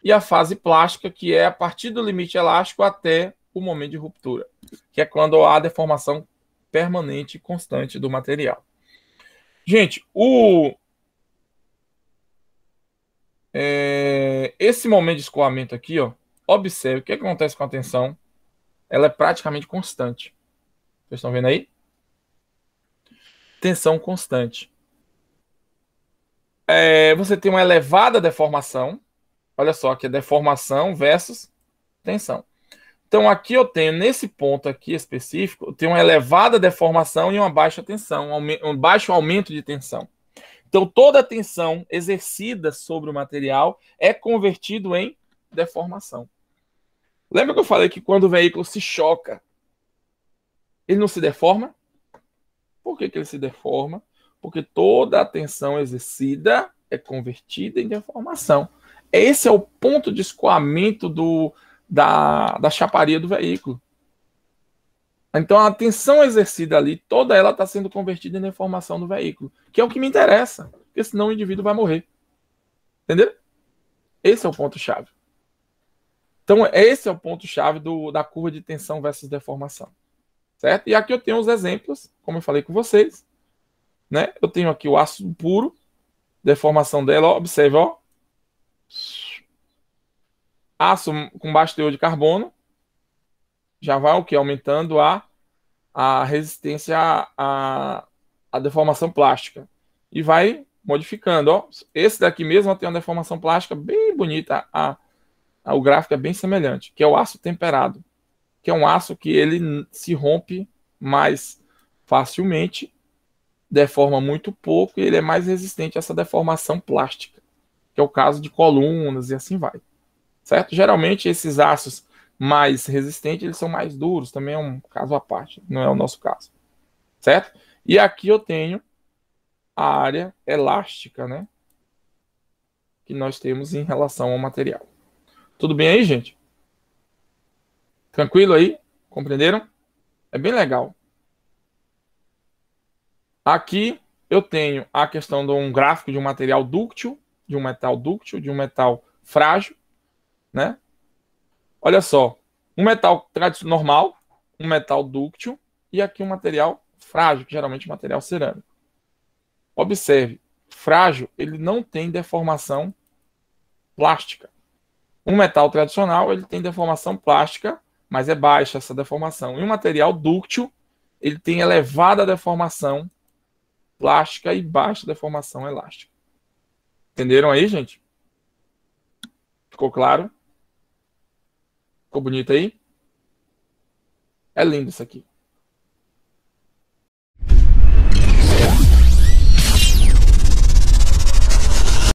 e a fase plástica, que é a partir do limite elástico até o momento de ruptura, que é quando há deformação permanente e constante do material. Gente, esse momento de escoamento aqui, ó, observe o que acontece com a tensão. Ela é praticamente constante. Vocês estão vendo aí? Tensão constante. Você tem uma elevada deformação. Olha só, aqui é deformação versus tensão. Então, aqui eu tenho, nesse ponto aqui específico, eu tenho uma elevada deformação e uma baixa tensão, um baixo aumento de tensão. Então, toda a tensão exercida sobre o material é convertido em deformação. Lembra que eu falei que quando o veículo se choca, ele não se deforma? Por que ele se deforma? Porque toda a tensão exercida é convertida em deformação. Esse é o ponto de escoamento da chaparia do veículo. Então, a tensão exercida ali, toda ela está sendo convertida em deformação do veículo, que é o que me interessa, porque senão o indivíduo vai morrer. Entendeu? Esse é o ponto-chave. Então, esse é o ponto-chave da curva de tensão versus deformação. Certo? E aqui eu tenho os exemplos, como eu falei com vocês. Né? Eu tenho aqui o aço puro, deformação dela, ó, observe, ó. Aço com baixo teor de carbono, já vai o que? Aumentando a resistência à deformação plástica. E vai modificando, ó. Esse daqui mesmo tem uma deformação plástica bem bonita, o gráfico é bem semelhante, que é o aço temperado, que é um aço que ele se rompe mais facilmente, deforma muito pouco e ele é mais resistente a essa deformação plástica, que é o caso de colunas e assim vai. Certo? Geralmente esses aços mais resistentes, eles são mais duros, também é um caso à parte, não é o nosso caso. Certo? E aqui eu tenho a área elástica, né? Que nós temos em relação ao material. Tudo bem aí, gente? Tranquilo aí? Compreenderam? É bem legal. Aqui eu tenho a questão de um gráfico de um material dúctil, de um metal dúctil, de um metal frágil, né? Olha só, um metal normal, um metal dúctil e aqui um material frágil, que geralmente é material cerâmico. Observe, frágil, ele não tem deformação plástica. Um metal tradicional, ele tem deformação plástica, mas é baixa essa deformação. E um material dúctil, ele tem elevada deformação plástica e baixa deformação elástica. Entenderam aí, gente? Ficou claro? Ficou bonito aí? É lindo isso aqui.